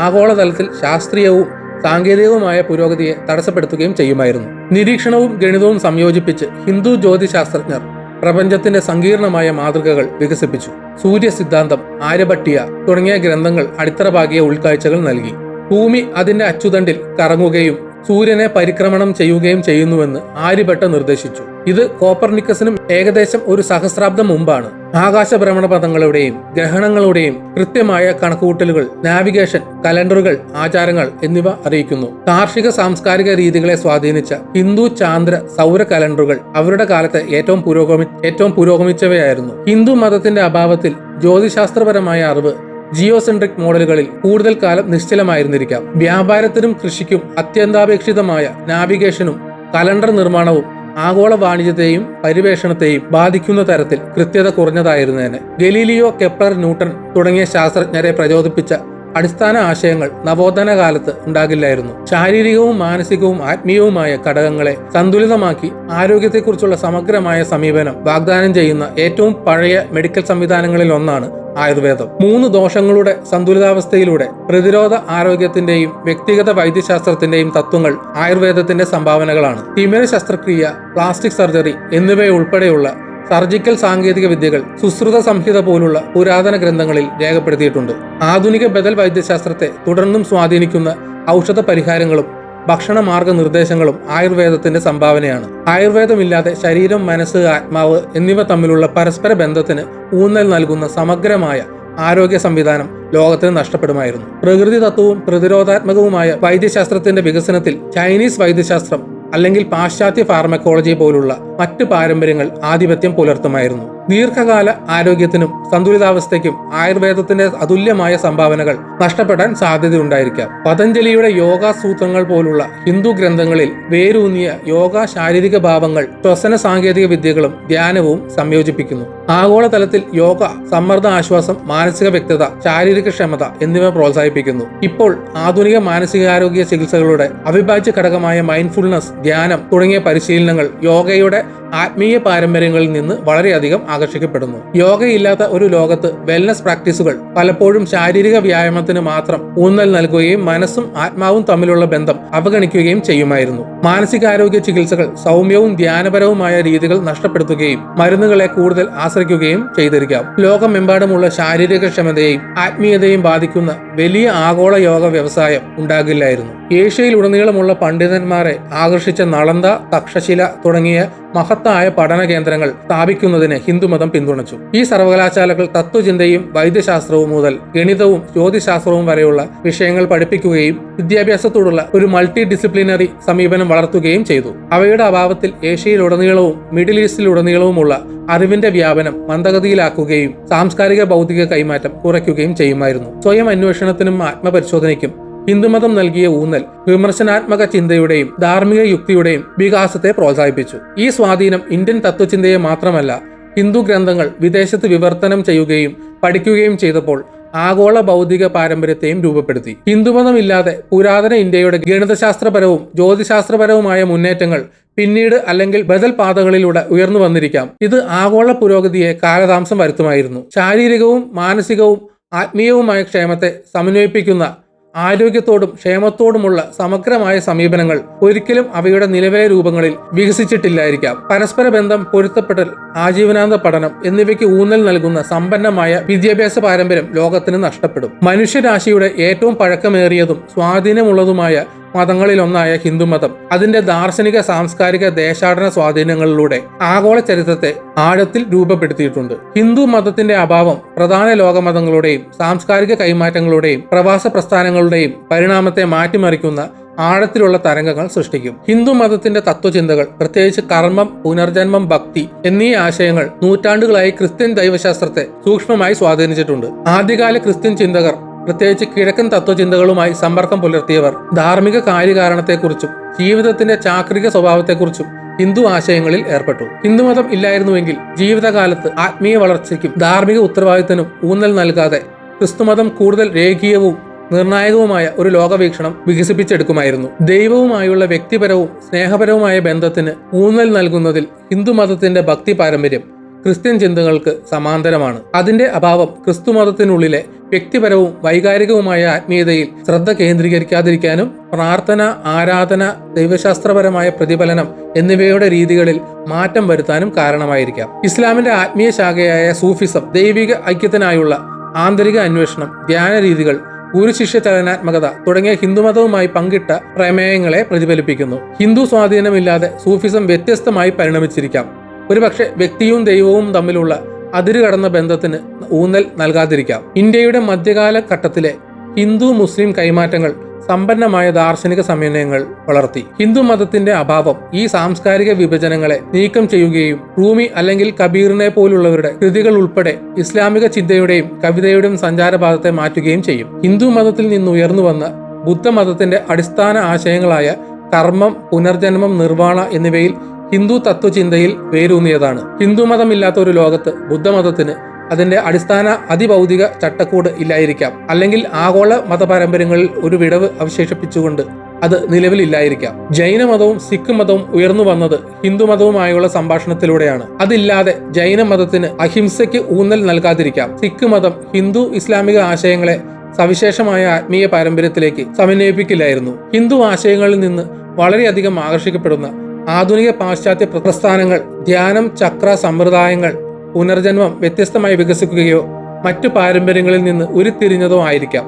ആഗോളതലത്തിൽ ശാസ്ത്രീയവും സാങ്കേതികവുമായ പുരോഗതിയെ തടസ്സപ്പെടുത്തുകയും ചെയ്യുമായിരുന്നു. നിരീക്ഷണവും ഗണിതവും സംയോജിപ്പിച്ച് ഹിന്ദു ജ്യോതിശാസ്ത്രജ്ഞർ പ്രപഞ്ചത്തിന്റെ സങ്കീർണമായ മാതൃകകൾ വികസിപ്പിച്ചു. സൂര്യസിദ്ധാന്തം, ആര്യഭട്ടീയ തുടങ്ങിയ ഗ്രന്ഥങ്ങൾ അടിത്തറ പാകിയ ഉൾക്കാഴ്ചകൾ നൽകി. ഭൂമി അതിന്റെ അച്ചുതണ്ടിൽ കറങ്ങുകയും സൂര്യനെ പരിക്രമണം ചെയ്യുകയും ചെയ്യുന്നുവെന്ന് ആര്യഭട്ട നിർദ്ദേശിച്ചു. ഇത് കോപ്പർനിക്കസിനും ഏകദേശം ഒരു സഹസ്രാബ്ദം മുമ്പാണ്. ആകാശഭ്രമണപഥങ്ങളുടെയും ഗ്രഹണങ്ങളുടെയും കൃത്യമായ കണക്കുകൂട്ടലുകൾ, നാവിഗേഷൻ, കലണ്ടറുകൾ, ആചാരങ്ങൾ എന്നിവ അറിയിക്കുന്നു. കാർഷിക സാംസ്കാരിക രീതികളെ സ്വാധീനിച്ച ഹിന്ദു ചാന്ദ്ര സൗര കലണ്ടറുകൾ അവരുടെ കാലത്തെ ഏറ്റവും പുരോഗമിച്ചവയായിരുന്നു. ഹിന്ദു മതത്തിന്റെ അഭാവത്തിൽ ജ്യോതിശാസ്ത്രപരമായ അറിവ് ജിയോസെൻട്രിക് മോഡലുകളിൽ കൂടുതൽ കാലം നിശ്ചലമായിരുന്നിരിക്കാം. വ്യാപാരത്തിനും കൃഷിക്കും അത്യന്താപേക്ഷിതമായ നാവിഗേഷനും കലണ്ടർ നിർമ്മാണവും ആഗോള വാണിജ്യത്തെയും പരിവേഷണത്തെയും ബാധിക്കുന്ന തരത്തിൽ കൃത്യത കുറഞ്ഞതായിരുന്നേനെ. ഗലീലിയോ, കെപ്ലർ, ന്യൂട്ടൺ തുടങ്ങിയ ശാസ്ത്രജ്ഞരെ പ്രചോദിപ്പിച്ച അടിസ്ഥാന ആശയങ്ങൾ നവോത്ഥാന കാലത്ത് ഉണ്ടാകില്ലായിരുന്നു. ശാരീരികവും മാനസികവും ആത്മീയവുമായ ഘടകങ്ങളെ സന്തുലിതമാക്കി ആരോഗ്യത്തെക്കുറിച്ചുള്ള സമഗ്രമായ സമീപനം വാഗ്ദാനം ചെയ്യുന്ന ഏറ്റവും പഴയ മെഡിക്കൽ സംവിധാനങ്ങളിൽ ഒന്നാണ് ആയുർവേദം. 3 ദോഷങ്ങളുടെ സന്തുലിതാവസ്ഥയിലൂടെ പ്രതിരോധ ആരോഗ്യത്തിന്റെയും വ്യക്തിഗത വൈദ്യശാസ്ത്രത്തിന്റെയും തത്വങ്ങൾ ആയുർവേദത്തിന്റെ സംഭാവനകളാണ്. തിമിര ശസ്ത്രക്രിയ, പ്ലാസ്റ്റിക് സർജറി എന്നിവയുൾപ്പെടെയുള്ള സർജിക്കൽ സാങ്കേതിക വിദ്യകൾ സുശ്രുത സംഹിത പോലുള്ള പുരാതന ഗ്രന്ഥങ്ങളിൽ രേഖപ്പെടുത്തിയിട്ടുണ്ട്. ആധുനിക ബദൽ വൈദ്യശാസ്ത്രത്തെ തുടർന്നും സ്വാധീനിക്കുന്ന ഔഷധ പരിഹാരങ്ങളും ഭക്ഷണ മാർഗനിർദ്ദേശങ്ങളും ആയുർവേദത്തിന്റെ സംഭാവനയാണ്. ആയുർവേദമില്ലാതെ ശരീരം, മനസ്സ്, ആത്മാവ് എന്നിവ തമ്മിലുള്ള പരസ്പര ബന്ധത്തിന് ഊന്നൽ നൽകുന്ന സമഗ്രമായ ആരോഗ്യ സംവിധാനം ലോകത്തിന് നഷ്ടപ്പെടുമായിരുന്നു. പ്രകൃതി തത്വവും പ്രതിരോധാത്മകവുമായ വൈദ്യശാസ്ത്രത്തിന്റെ വികസനത്തിൽ ചൈനീസ് വൈദ്യശാസ്ത്രം അല്ലെങ്കിൽ പാശ്ചാത്യ ഫാർമക്കോളജി പോലുള്ള മറ്റ് പാരമ്പര്യങ്ങൾ ആധിപത്യം പുലർത്തുമായിരുന്നു. ദീർഘകാല ആരോഗ്യത്തിനും സന്തുലിതാവസ്ഥയ്ക്കും ആയുർവേദത്തിന്റെ അതുല്യമായ സംഭാവനകൾ നഷ്ടപ്പെടാൻ സാധ്യതയുണ്ടായിരിക്കാം. പതഞ്ജലിയുടെ യോഗ സൂത്രങ്ങൾ പോലുള്ള ഹിന്ദു ഗ്രന്ഥങ്ങളിൽ വേരൂന്നിയ യോഗ ശാരീരിക ഭാവങ്ങൾ ശ്വസന സാങ്കേതിക വിദ്യകളും ധ്യാനവും സംയോജിപ്പിക്കുന്നു. ആഗോളതലത്തിൽ യോഗ സമ്മർദ്ദ ആശ്വാസം, മാനസിക വ്യക്തത, ശാരീരിക ക്ഷമത എന്നിവ പ്രോത്സാഹിപ്പിക്കുന്നു. ഇപ്പോൾ ആധുനിക മാനസികാരോഗ്യ ചികിത്സകളുടെ അവിഭാജ്യ ഘടകമായ മൈൻഡ്ഫുൾനെസ്, ധ്യാനം തുടങ്ങിയ പരിശീലനങ്ങൾ യോഗയുടെ ആത്മീയ പാരമ്പര്യങ്ങളിൽ നിന്ന് വളരെയധികം ആകർഷിക്കപ്പെടുന്നു. യോഗയില്ലാത്ത ഒരു ലോകത്ത് വെൽനസ് പ്രാക്ടീസുകൾ പലപ്പോഴും ശാരീരിക വ്യായാമത്തിന് മാത്രം ഊന്നൽ നൽകുകയും മനസ്സും ആത്മാവും തമ്മിലുള്ള ബന്ധം അവഗണിക്കുകയും ചെയ്യുമായിരുന്നു. മാനസികാരോഗ്യ ചികിത്സകൾ സൗമ്യവും ധ്യാനപരവുമായ രീതികൾ നഷ്ടപ്പെടുത്തുകയും മരുന്നുകളെ കൂടുതൽ ആശ്രയിക്കുകയും ചെയ്തിരിക്കാം. ലോകമെമ്പാടുമുള്ള ശാരീരിക ക്ഷമതയെയും ആത്മീയതയും ബാധിക്കുന്ന വലിയ ആഗോള യോഗ വ്യവസായം ഉണ്ടാകില്ലായിരുന്നു. ഏഷ്യയിലുടനീളമുള്ള പണ്ഡിതന്മാരെ ആകർഷിച്ച നളന്ദ, തക്ഷശില തുടങ്ങിയ മഹത്തായ പഠന കേന്ദ്രങ്ങൾ സ്ഥാപിക്കുന്നതിന് ഹിന്ദുമതം പിന്തുണച്ചു. ഈ സർവകലാശാലകൾ തത്വചിന്തയും വൈദ്യശാസ്ത്രവും മുതൽ ഗണിതവും ജ്യോതിശാസ്ത്രവും വരെയുള്ള വിഷയങ്ങൾ പഠിപ്പിക്കുകയും വിദ്യാഭ്യാസത്തോടുള്ള ഒരു മൾട്ടി ഡിസിപ്ലിനറി സമീപനം വളർത്തുകയും ചെയ്തു. അവയുടെ അഭാവത്തിൽ ഏഷ്യയിലുടനീളവും മിഡിൽ ഈസ്റ്റിലുടനീളവുമുള്ള അറിവിന്റെ വ്യാപനം മന്ദഗതിയിലാക്കുകയും സാംസ്കാരിക ബൗദ്ധിക കൈമാറ്റം കുറയ്ക്കുകയും ചെയ്യുമായിരുന്നു. സ്വയം അന്വേഷണത്തിനും ആത്മപരിശോധനയ്ക്കും ഹിന്ദുമതം നൽകിയ ഊന്നൽ വിമർശനാത്മക ചിന്തയുടെയും ധാർമ്മിക യുക്തിയുടെയും വികാസത്തെ പ്രോത്സാഹിപ്പിച്ചു. ഈ സ്വാധീനം ഇന്ത്യൻ തത്വചിന്തയെ മാത്രമല്ല, ഹിന്ദു ഗ്രന്ഥങ്ങൾ വിദേശത്ത് വിവർത്തനം ചെയ്യുകയും പഠിക്കുകയും ചെയ്തപ്പോൾ ആഗോള ബൗദ്ധിക പാരമ്പര്യത്തെയും രൂപപ്പെടുത്തി. ഹിന്ദുമതമില്ലാതെ പുരാതന ഇന്ത്യയുടെ ഗണിതശാസ്ത്രപരവും ജ്യോതിശാസ്ത്രപരവുമായ മുന്നേറ്റങ്ങൾ പിന്നീട് അല്ലെങ്കിൽ ബദൽ പാതകളിലൂടെ ഉയർന്നു വന്നിരിക്കാം. ഇത് ആഗോള പുരോഗതിയെ കാലതാമസം വരുത്തുമായിരുന്നു. ശാരീരികവും മാനസികവും ആത്മീയവുമായ ക്ഷേമത്തെ സമന്വയിപ്പിക്കുന്ന ആരോഗ്യത്തോടും ക്ഷേമത്തോടുമുള്ള സമഗ്രമായ സമീപനങ്ങൾ ഒരിക്കലും അവയുടെ നിലവിലെ രൂപങ്ങളിൽ വികസിച്ചിട്ടില്ലായിരിക്കാം. പരസ്പര ബന്ധം, പൊരുത്തപ്പെടൽ, ആജീവനാന്ത പഠനം എന്നിവയ്ക്ക് ഊന്നൽ നൽകുന്ന സമ്പന്നമായ വിദ്യാഭ്യാസ പാരമ്പര്യം ലോകത്തിന് നഷ്ടപ്പെടും. മനുഷ്യരാശിയുടെ ഏറ്റവും പഴക്കമേറിയതും സ്വാധീനമുള്ളതുമായ മതങ്ങളിലൊന്നായ ഹിന്ദുമതം അതിന്റെ ദാർശനിക, സാംസ്കാരിക, ദേശാടന സ്വാധീനങ്ങളിലൂടെ ആഗോള ചരിത്രത്തെ ആഴത്തിൽ രൂപപ്പെടുത്തിയിട്ടുണ്ട്. ഹിന്ദു മതത്തിന്റെ അഭാവം പ്രധാന ലോകമതങ്ങളുടെയും സാംസ്കാരിക കൈമാറ്റങ്ങളുടെയും പ്രവാസ പ്രസ്ഥാനങ്ങളുടെയും പരിണാമത്തെ മാറ്റിമറിക്കുന്ന ആഴത്തിലുള്ള തരംഗങ്ങൾ സൃഷ്ടിക്കും. ഹിന്ദു മതത്തിന്റെ തത്വചിന്തകൾ, പ്രത്യേകിച്ച് കർമ്മം, പുനർജന്മം, ഭക്തി എന്നീ ആശയങ്ങൾ നൂറ്റാണ്ടുകളായി ക്രിസ്ത്യൻ ദൈവശാസ്ത്രത്തെ സൂക്ഷ്മമായി സ്വാധീനിച്ചിട്ടുണ്ട്. ആദ്യകാല ക്രിസ്ത്യൻ ചിന്തകർ, പ്രത്യേകിച്ച് കിഴക്കൻ തത്വചിന്തകളുമായി സമ്പർക്കം പുലർത്തിയവർ, ധാർമ്മിക കാര്യകാരണത്തെക്കുറിച്ചും ജീവിതത്തിന്റെ ചാക്രിക സ്വഭാവത്തെക്കുറിച്ചും ഹിന്ദു ആശയങ്ങളിൽ ഏർപ്പെട്ടു. ഹിന്ദുമതം ഇല്ലായിരുന്നുവെങ്കിൽ ജീവിതകാലത്ത് ആത്മീയ വളർച്ചയ്ക്കും ധാർമ്മിക ഉത്തരവാദിത്തത്തിനും ഊന്നൽ നൽകാതെ ക്രിസ്തുമതം കൂടുതൽ രേഖീയവും നിർണായകവുമായ ഒരു ലോകവീക്ഷണം വികസിപ്പിച്ചെടുക്കുമായിരുന്നു. ദൈവവുമായുള്ള വ്യക്തിപരവും സ്നേഹപരവുമായ ബന്ധത്തിന് ഊന്നൽ നൽകുന്നതിൽ ഹിന്ദുമതത്തിന്റെ ഭക്തി പാരമ്പര്യം ക്രിസ്ത്യൻ ചിന്തകൾക്ക് സമാന്തരമാണ്. അതിന്റെ അഭാവം ക്രിസ്തുമതത്തിനുള്ളിലെ വ്യക്തിപരവും വൈകാരികവുമായ ആത്മീയതയിൽ ശ്രദ്ധ കേന്ദ്രീകരിക്കാതിരിക്കാനും പ്രാർത്ഥന, ആരാധന, ദൈവശാസ്ത്രപരമായ പ്രതിഫലനം എന്നിവയുടെ രീതികളിൽ മാറ്റം വരുത്താനും കാരണമായിരിക്കാം. ഇസ്ലാമിന്റെ ആത്മീയ ശാഖയായ സൂഫിസം ദൈവിക ഐക്യത്തിനായുള്ള ആന്തരിക അന്വേഷണം, ധ്യാന രീതികൾ, ഗുരുശിഷ്യ ചലനാത്മകത തുടങ്ങിയ ഹിന്ദുമതവുമായി പങ്കിട്ട പ്രമേയങ്ങളെ പ്രതിഫലിപ്പിക്കുന്നു. ഹിന്ദു സ്വാധീനമില്ലാതെ സൂഫിസം വ്യത്യസ്തമായി പരിണമിച്ചിരിക്കാം. ഒരുപക്ഷെ വ്യക്തിയും ദൈവവും തമ്മിലുള്ള അതിരുകടന്ന ബന്ധത്തിന് ഊന്നൽ നൽകാതിരിക്കാം. ഇന്ത്യയുടെ മധ്യകാല ഘട്ടത്തിലെ ഹിന്ദു മുസ്ലിം കൈമാറ്റങ്ങൾ സമ്പന്നമായ ദാർശനിക സമന്വയങ്ങൾ വളർത്തി. ഹിന്ദു മതത്തിന്റെ അഭാവം ഈ സാംസ്കാരിക വിഭജനങ്ങളെ നീക്കം ചെയ്യുകയും റൂമി അല്ലെങ്കിൽ കബീറിനെ പോലുള്ളവരുടെ കൃതികൾ ഉൾപ്പെടെ ഇസ്ലാമിക ചിന്തയുടെയും കവിതയുടെയും സഞ്ചാരപാതത്തെ മാറ്റുകയും ചെയ്യും. ഹിന്ദു മതത്തിൽ നിന്ന് ഉയർന്നു വന്ന ബുദ്ധമതത്തിന്റെ അടിസ്ഥാന ആശയങ്ങളായ കർമ്മം, പുനർജന്മം, നിർവ്വാണ എന്നിവയിൽ ഹിന്ദു തത്വചിന്തയിൽ വേരൂന്നിയതാണ്. ഹിന്ദുമതമില്ലാത്ത ഒരു ലോകത്ത് ബുദ്ധമതത്തിന് അതിന്റെ അടിസ്ഥാന അതിഭൗതിക ചട്ടക്കൂട് ഇല്ലായിരിക്കാം, അല്ലെങ്കിൽ ആഗോള മതപാരമ്പര്യങ്ങളിൽ ഒരു വിടവ് അവശേഷിപ്പിച്ചുകൊണ്ട് അത് നിലവിലില്ലായിരിക്കാം. ജൈനമതവും സിഖ് മതവും ഉയർന്നു വന്നത് ഹിന്ദുമതവുമായുള്ള സംഭാഷണത്തിലൂടെയാണ്. അതില്ലാതെ ജൈനമതത്തിന് അഹിംസയ്ക്ക് ഊന്നൽ നൽകാതിരിക്കാം. സിഖ് മതം ഹിന്ദു ഇസ്ലാമിക ആശയങ്ങളെ സവിശേഷമായ ആത്മീയ പാരമ്പര്യത്തിലേക്ക് സമന്വയിപ്പിക്കില്ലായിരുന്നു. ഹിന്ദു ആശയങ്ങളിൽ നിന്ന് വളരെയധികം ആകർഷിക്കപ്പെടുന്ന ആധുനിക പാശ്ചാത്യ പ്രസ്ഥാനങ്ങൾ ധ്യാനം, ചക്ര സമ്പ്രദായങ്ങൾ, പുനർജന്മം വ്യത്യസ്തമായി വികസിക്കുകയോ മറ്റു പാരമ്പര്യങ്ങളിൽ നിന്ന് ഉരുത്തിരിഞ്ഞതോ ആയിരിക്കാം.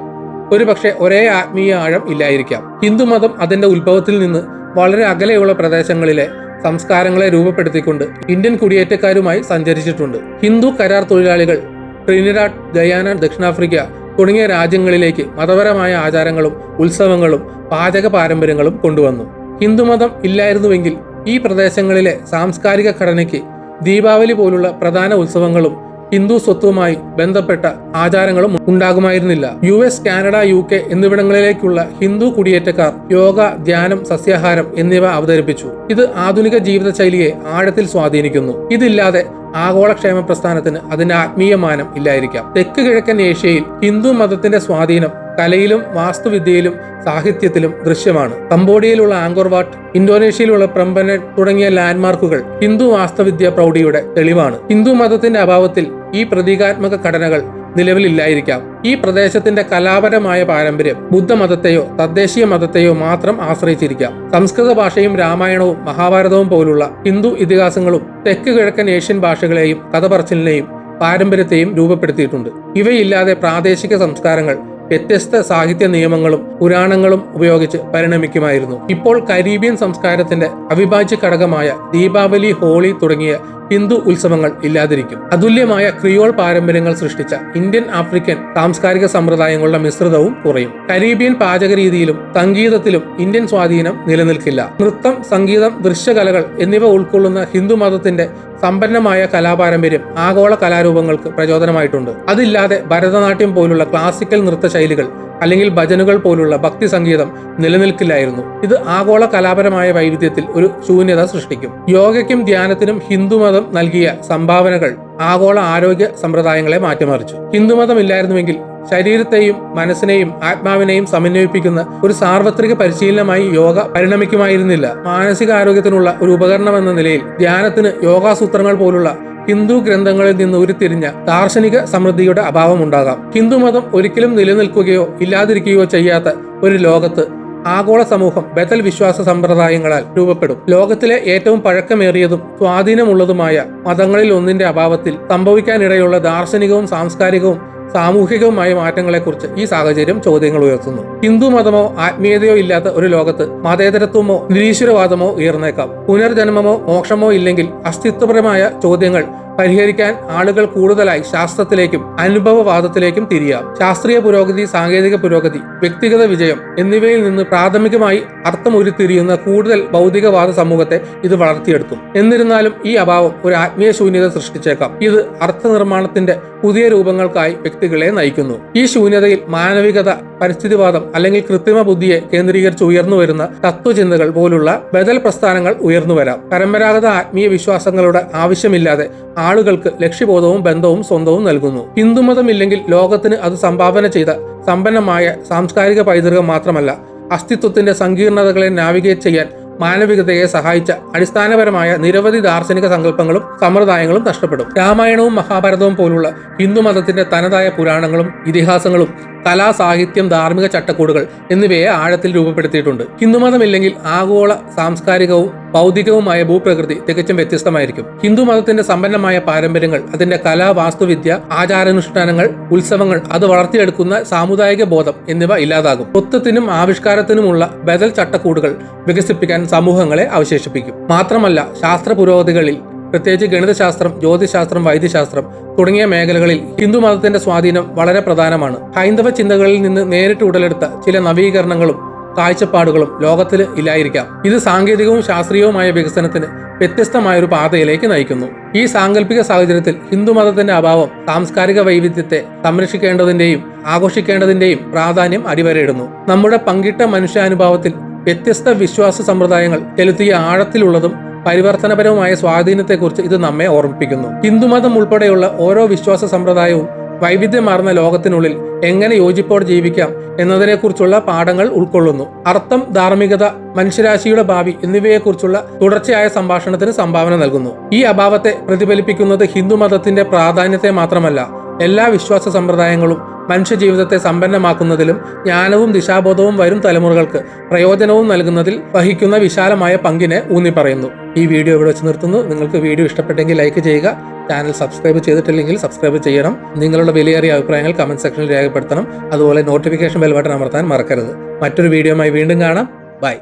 ഒരുപക്ഷെ ഒരേ ആത്മീയ ആഴം ഇല്ലായിരിക്കാം. ഹിന്ദുമതം അതിന്റെ ഉത്ഭവത്തിൽ നിന്ന് വളരെ അകലെയുള്ള പ്രദേശങ്ങളിലെ സംസ്കാരങ്ങളെ രൂപപ്പെടുത്തിക്കൊണ്ട് ഇന്ത്യൻ കുടിയേറ്റക്കാരുമായി സഞ്ചരിച്ചിട്ടുണ്ട്. ഹിന്ദു കരാർ തൊഴിലാളികൾ ട്രിനിഡാഡ്, ഗയാന, ദക്ഷിണാഫ്രിക്ക തുടങ്ങിയ രാജ്യങ്ങളിലേക്ക് മതപരമായ ആചാരങ്ങളും ഉത്സവങ്ങളും പാചക പാരമ്പര്യങ്ങളും കൊണ്ടുവന്നു. ഹിന്ദുമതം ഇല്ലായിരുന്നുവെങ്കിൽ ഈ പ്രദേശങ്ങളിലെ സാംസ്കാരിക ഘടനയ്ക്ക് ദീപാവലി പോലുള്ള പ്രധാന ഉത്സവങ്ങളും ഹിന്ദു സ്വത്വവുമായി ബന്ധപ്പെട്ട ആചാരങ്ങളും ഉണ്ടാകുമായിരുന്നില്ല. US, കാനഡ, UK എന്നിവിടങ്ങളിലേക്കുള്ള ഹിന്ദു കുടിയേറ്റക്കാർ യോഗ, ധ്യാനം, സസ്യാഹാരം എന്നിവ അവതരിപ്പിച്ചു. ഇത് ആധുനിക ജീവിതശൈലിയെ ആഴത്തിൽ സ്വാധീനിക്കുന്നു. ഇതില്ലാതെ ആഗോളക്ഷേമ പ്രസ്ഥാനത്തിന് അതിന്റെ ആത്മീയ മാനം ഇല്ലായിരിക്കാം. തെക്ക് കിഴക്കൻ ഏഷ്യയിൽ ഹിന്ദു മതത്തിന്റെ സ്വാധീനം കലയിലും വാസ്തുവിദ്യയിലും സാഹിത്യത്തിലും ദൃശ്യമാണ്. കംബോഡിയയിലുള്ള ആങ്കോർ വാട്ട്, ഇന്തോനേഷ്യയിലുള്ള പ്രംബനറ്റ് തുടങ്ങിയ ലാൻഡ്മാർക്കുകൾ ഹിന്ദു വാസ്തുവിദ്യ പ്രൗഢിയുടെ തെളിവാണ്. ഹിന്ദു മതത്തിന്റെ അഭാവത്തിൽ ഈ പ്രതീകാത്മക ഘടനകൾ നിലവിലില്ലായിരിക്കാം. ഈ പ്രദേശത്തിന്റെ കലാപരമായ പാരമ്പര്യം ബുദ്ധമതത്തെയോ തദ്ദേശീയ മതത്തെയോ മാത്രം ആശ്രയിച്ചിരിക്കാം. സംസ്കൃത ഭാഷയും രാമായണവും മഹാഭാരതവും പോലുള്ള ഹിന്ദു ഇതിഹാസങ്ങളും തെക്ക് കിഴക്കൻ ഏഷ്യൻ ഭാഷകളെയും കഥപറച്ചിലിനെയും പാരമ്പര്യത്തെയും രൂപപ്പെടുത്തിയിട്ടുണ്ട്. ഇവയില്ലാതെ പ്രാദേശിക സംസ്കാരങ്ങൾ വ്യത്യസ്ത സാഹിത്യ നിയമങ്ങളും പുരാണങ്ങളും ഉപയോഗിച്ച് പരിണമിക്കുമായിരുന്നു. ഇപ്പോൾ കരീബിയൻ സംസ്കാരത്തിന്റെ അവിഭാജ്യ ഘടകമായ ദീപാവലി, ഹോളി തുടങ്ങിയ ഹിന്ദു ഉത്സവങ്ങൾ ഇല്ലാതിരിക്കും. അതുല്യമായ ക്രിയോൾ പാരമ്പര്യങ്ങൾ സൃഷ്ടിച്ച ഇന്ത്യൻ ആഫ്രിക്കൻ സാംസ്കാരിക സമ്പ്രദായങ്ങളുടെ മിശ്രിതവും കുറയും. കരീബിയൻ പാചകരീതിയിലും സംഗീതത്തിലും ഇന്ത്യൻ സ്വാധീനം നിലനിൽക്കില്ല. നൃത്തം, സംഗീതം, ദൃശ്യകലകൾ എന്നിവ ഉൾക്കൊള്ളുന്ന ഹിന്ദു മതത്തിന്റെ സമ്പന്നമായ കലാപാരമ്പര്യം ആഗോള കലാരൂപങ്ങൾക്ക് പ്രചോദനമായിട്ടുണ്ട്. അതില്ലാതെ ഭരതനാട്യം പോലുള്ള ക്ലാസിക്കൽ നൃത്തശൈലികൾ അല്ലെങ്കിൽ ഭജനുകൾ പോലുള്ള ഭക്തി സംഗീതം നിലനിൽക്കില്ലായിരുന്നു. ഇത് ആഗോള കലാപരമായ വൈവിധ്യത്തിൽ ഒരു ശൂന്യത സൃഷ്ടിക്കും. യോഗയ്ക്കും ധ്യാനത്തിനും ഹിന്ദുമതം നൽകിയ സംഭാവനകൾ ആഗോള ആരോഗ്യ സമ്പ്രദായങ്ങളെ മാറ്റിമറിച്ചു. ഹിന്ദുമതം ഇല്ലായിരുന്നുവെങ്കിൽ ശരീരത്തെയും മനസ്സിനെയും ആത്മാവിനെയും സമന്വയിപ്പിക്കുന്ന ഒരു സാർവത്രിക പരിശീലനമായി യോഗ പരിണമിക്കുമായിരുന്നില്ല. മാനസികാരോഗ്യത്തിനുള്ള ഒരു ഉപകരണമെന്ന നിലയിൽ ധ്യാനത്തിന് യോഗാസൂത്രങ്ങൾ പോലുള്ള ഹിന്ദു ഗ്രന്ഥങ്ങളിൽ നിന്ന് ഉരുത്തിരിഞ്ഞ ദാർശനിക സമൃദ്ധിയുടെ അഭാവമുണ്ടാകാം. ഹിന്ദുമതം ഒരിക്കലും നിലനിൽക്കുകയോ ഇല്ലാതിരിക്കുകയോ ചെയ്യാത്ത ഒരു ലോകത്ത് ആഗോള സമൂഹം ബദൽ വിശ്വാസ സമ്പ്രദായങ്ങളാൽ രൂപപ്പെടും. ലോകത്തിലെ ഏറ്റവും പഴക്കമേറിയതും സ്വാധീനമുള്ളതുമായ മതങ്ങളിൽ ഒന്നിന്റെ അഭാവത്തിൽ സംഭവിക്കാനിടയുള്ള ദാർശനികവും സാംസ്കാരികവും സാമൂഹികവുമായ മാറ്റങ്ങളെക്കുറിച്ച് ഈ സാഹചര്യം ചോദ്യങ്ങൾ ഉയർത്തുന്നു. ഹിന്ദു മതമോ ആത്മീയതയോ ഇല്ലാത്ത ഒരു ലോകത്ത് മതേതരത്വമോ നിരീശ്വരവാദമോ ഉയർന്നേക്കാം. പുനർജന്മമോ മോക്ഷമോ ഇല്ലെങ്കിൽ അസ്തിത്വപരമായ ചോദ്യങ്ങൾ പരിഹരിക്കാൻ ആളുകൾ കൂടുതലായി ശാസ്ത്രത്തിലേക്കും അനുഭവവാദത്തിലേക്കും തിരിയാം. ശാസ്ത്രീയ പുരോഗതി, സാങ്കേതിക പുരോഗതി, വ്യക്തിഗത വിജയം എന്നിവയിൽ നിന്ന് പ്രാഥമികമായി അർത്ഥമുരുത്തിരിയുന്ന കൂടുതൽ ഭൗതികവാദ സമൂഹത്തെ ഇത് വളർത്തിയെടുക്കും. എന്നിരുന്നാലും ഈ അഭാവം ഒരു ആത്മീയ ശൂന്യത സൃഷ്ടിച്ചേക്കാം. ഇത് അർത്ഥനിർമ്മാണത്തിന്റെ പുതിയ രൂപങ്ങൾക്കായി വ്യക്തികളെ നയിക്കുന്നു. ഈ ശൂന്യതയിൽ മാനവികത, പരിസ്ഥിതിവാദം അല്ലെങ്കിൽ കൃത്രിമ ബുദ്ധിയെ കേന്ദ്രീകരിച്ച് ഉയർന്നു വരുന്ന തത്വചിന്തകൾ പോലുള്ള ബദൽ പ്രസ്ഥാനങ്ങൾ ഉയർന്നു വരാം. പരമ്പരാഗത ആത്മീയ വിശ്വാസങ്ങളുടെ ആവശ്യമില്ലാതെ ആളുകൾക്ക് ലക്ഷ്യബോധവും ബന്ധവും സ്വന്തവും നൽകുന്നു. ഹിന്ദുമതം ഇല്ലെങ്കിൽ ലോകത്തിന് അത് സംഭാവന ചെയ്ത സമ്പന്നമായ സാംസ്കാരിക പൈതൃകം മാത്രമല്ല, അസ്തിത്വത്തിന്റെ സങ്കീർണതകളെ നാവിഗേറ്റ് ചെയ്യാൻ മാനവികതയെ സഹായിച്ച അടിസ്ഥാനപരമായ നിരവധി ദാർശനിക സങ്കല്പങ്ങളും സമ്പ്രദായങ്ങളും നഷ്ടപ്പെടും. രാമായണവും മഹാഭാരതവും പോലുള്ള ഹിന്ദുമതത്തിന്റെ തനതായ പുരാണങ്ങളും ഇതിഹാസങ്ങളും കലാ, സാഹിത്യം, ധാർമ്മിക ചട്ടക്കൂടുകൾ എന്നിവയെ ആഴത്തിൽ രൂപപ്പെടുത്തിയിട്ടുണ്ട്. ഹിന്ദുമതമില്ലെങ്കിൽ ആഗോള സാംസ്കാരികവും ഭൗതികവുമായ ഭൂപ്രകൃതി തികച്ചും വ്യത്യസ്തമായിരിക്കും. ഹിന്ദുമതത്തിന്റെ സമ്പന്നമായ പാരമ്പര്യങ്ങൾ, അതിന്റെ കല, വാസ്തുവിദ്യ, ആചാരാനുഷ്ഠാനങ്ങൾ, ഉത്സവങ്ങൾ, അത് വളർത്തിയെടുക്കുന്ന സാമുദായിക ബോധം എന്നിവ ഇല്ലാതാകും. സ്വത്വത്തിനും ആവിഷ്കാരത്തിനുമുള്ള ബദൽ ചട്ടക്കൂടുകൾ വികസിപ്പിക്കാൻ സമൂഹങ്ങളെ അവശേഷിപ്പിക്കും. മാത്രമല്ല, ശാസ്ത്ര പുരോഗതികളിൽ പ്രത്യേകിച്ച് ഗണിതശാസ്ത്രം, ജ്യോതിശാസ്ത്രം, വൈദ്യശാസ്ത്രം തുടങ്ങിയ മേഖലകളിൽ ഹിന്ദുമതത്തിന്റെ സ്വാധീനം വളരെ പ്രധാനമാണ്. ഹൈന്ദവ ചിന്തകളിൽ നിന്ന് നേരിട്ട് ഉടലെടുത്ത ചില നവീകരണങ്ങളും കാഴ്ചപ്പാടുകളും ലോകത്തിൽ ഇല്ലായിരിക്കാം. ഇത് സാങ്കേതികവും ശാസ്ത്രീയവുമായ വികസനത്തിന് വ്യത്യസ്തമായ ഒരു പാതയിലേക്ക് നയിക്കുന്നു. ഈ സാങ്കല്പിക സാഹചര്യത്തിൽ ഹിന്ദുമതത്തിന്റെ അഭാവം സാംസ്കാരിക വൈവിധ്യത്തെ സംരക്ഷിക്കേണ്ടതിന്റെയും ആഘോഷിക്കേണ്ടതിന്റെയും പ്രാധാന്യം അടിവരയിടുന്നു. നമ്മുടെ പങ്കിട്ട മനുഷ്യാനുഭവത്തിൽ വ്യത്യസ്ത വിശ്വാസ സമ്പ്രദായങ്ങൾ ചെലുത്തിയ ആഴത്തിലുള്ളതും പരിവർത്തനപരവുമായ സ്വാധീനത്തെക്കുറിച്ച് ഇത് നമ്മെ ഓർമ്മിപ്പിക്കുന്നു. ഹിന്ദുമതം ഉൾപ്പെടെയുള്ള ഓരോ വിശ്വാസ സമ്പ്രദായവും വൈവിധ്യമാർന്ന ലോകത്തിനുള്ളിൽ എങ്ങനെ യോജിപ്പോടെ ജീവിക്കാം എന്നതിനെക്കുറിച്ചുള്ള പാഠങ്ങൾ ഉൾക്കൊള്ളുന്നു. അർത്ഥം, ധാർമ്മികത, മനുഷ്യരാശിയുടെ ഭാവി എന്നിവയെക്കുറിച്ചുള്ള തുടർച്ചയായ സംഭാഷണത്തിന് സംഭാവന നൽകുന്നു. ഈ അഭാവത്തെ പ്രതിഫലിപ്പിക്കുന്നത് ഹിന്ദുമതത്തിന്റെ പ്രാധാന്യത്തെ മാത്രമല്ല, എല്ലാ വിശ്വാസ സമ്പ്രദായങ്ങളും മനുഷ്യജീവിതത്തെ സമ്പന്നമാക്കുന്നതിലും ജ്ഞാനവും ദിശാബോധവും വരും തലമുറകൾക്ക് പ്രയോജനവും നൽകുന്നതിൽ വഹിക്കുന്ന വിശാലമായ പങ്കിനെ ഊന്നിപ്പറയുന്നു. ഈ വീഡിയോ ഇവിടെ വെച്ച് നിർത്തുന്നു. നിങ്ങൾക്ക് വീഡിയോ ഇഷ്ടപ്പെട്ടെങ്കിൽ ലൈക്ക് ചെയ്യുക. ചാനൽ സബ്സ്ക്രൈബ് ചെയ്തിട്ടില്ലെങ്കിൽ സബ്സ്ക്രൈബ് ചെയ്യണം. നിങ്ങളുടെ വിലയേറിയ അഭിപ്രായങ്ങൾ കമന്റ് സെക്ഷനിൽ രേഖപ്പെടുത്തണം. അതുപോലെ നോട്ടിഫിക്കേഷൻ ബെൽ ബട്ടൺ അമർത്താൻ മറക്കരുത്. മറ്റൊരു വീഡിയോയുമായി വീണ്ടും കാണാം. ബൈ.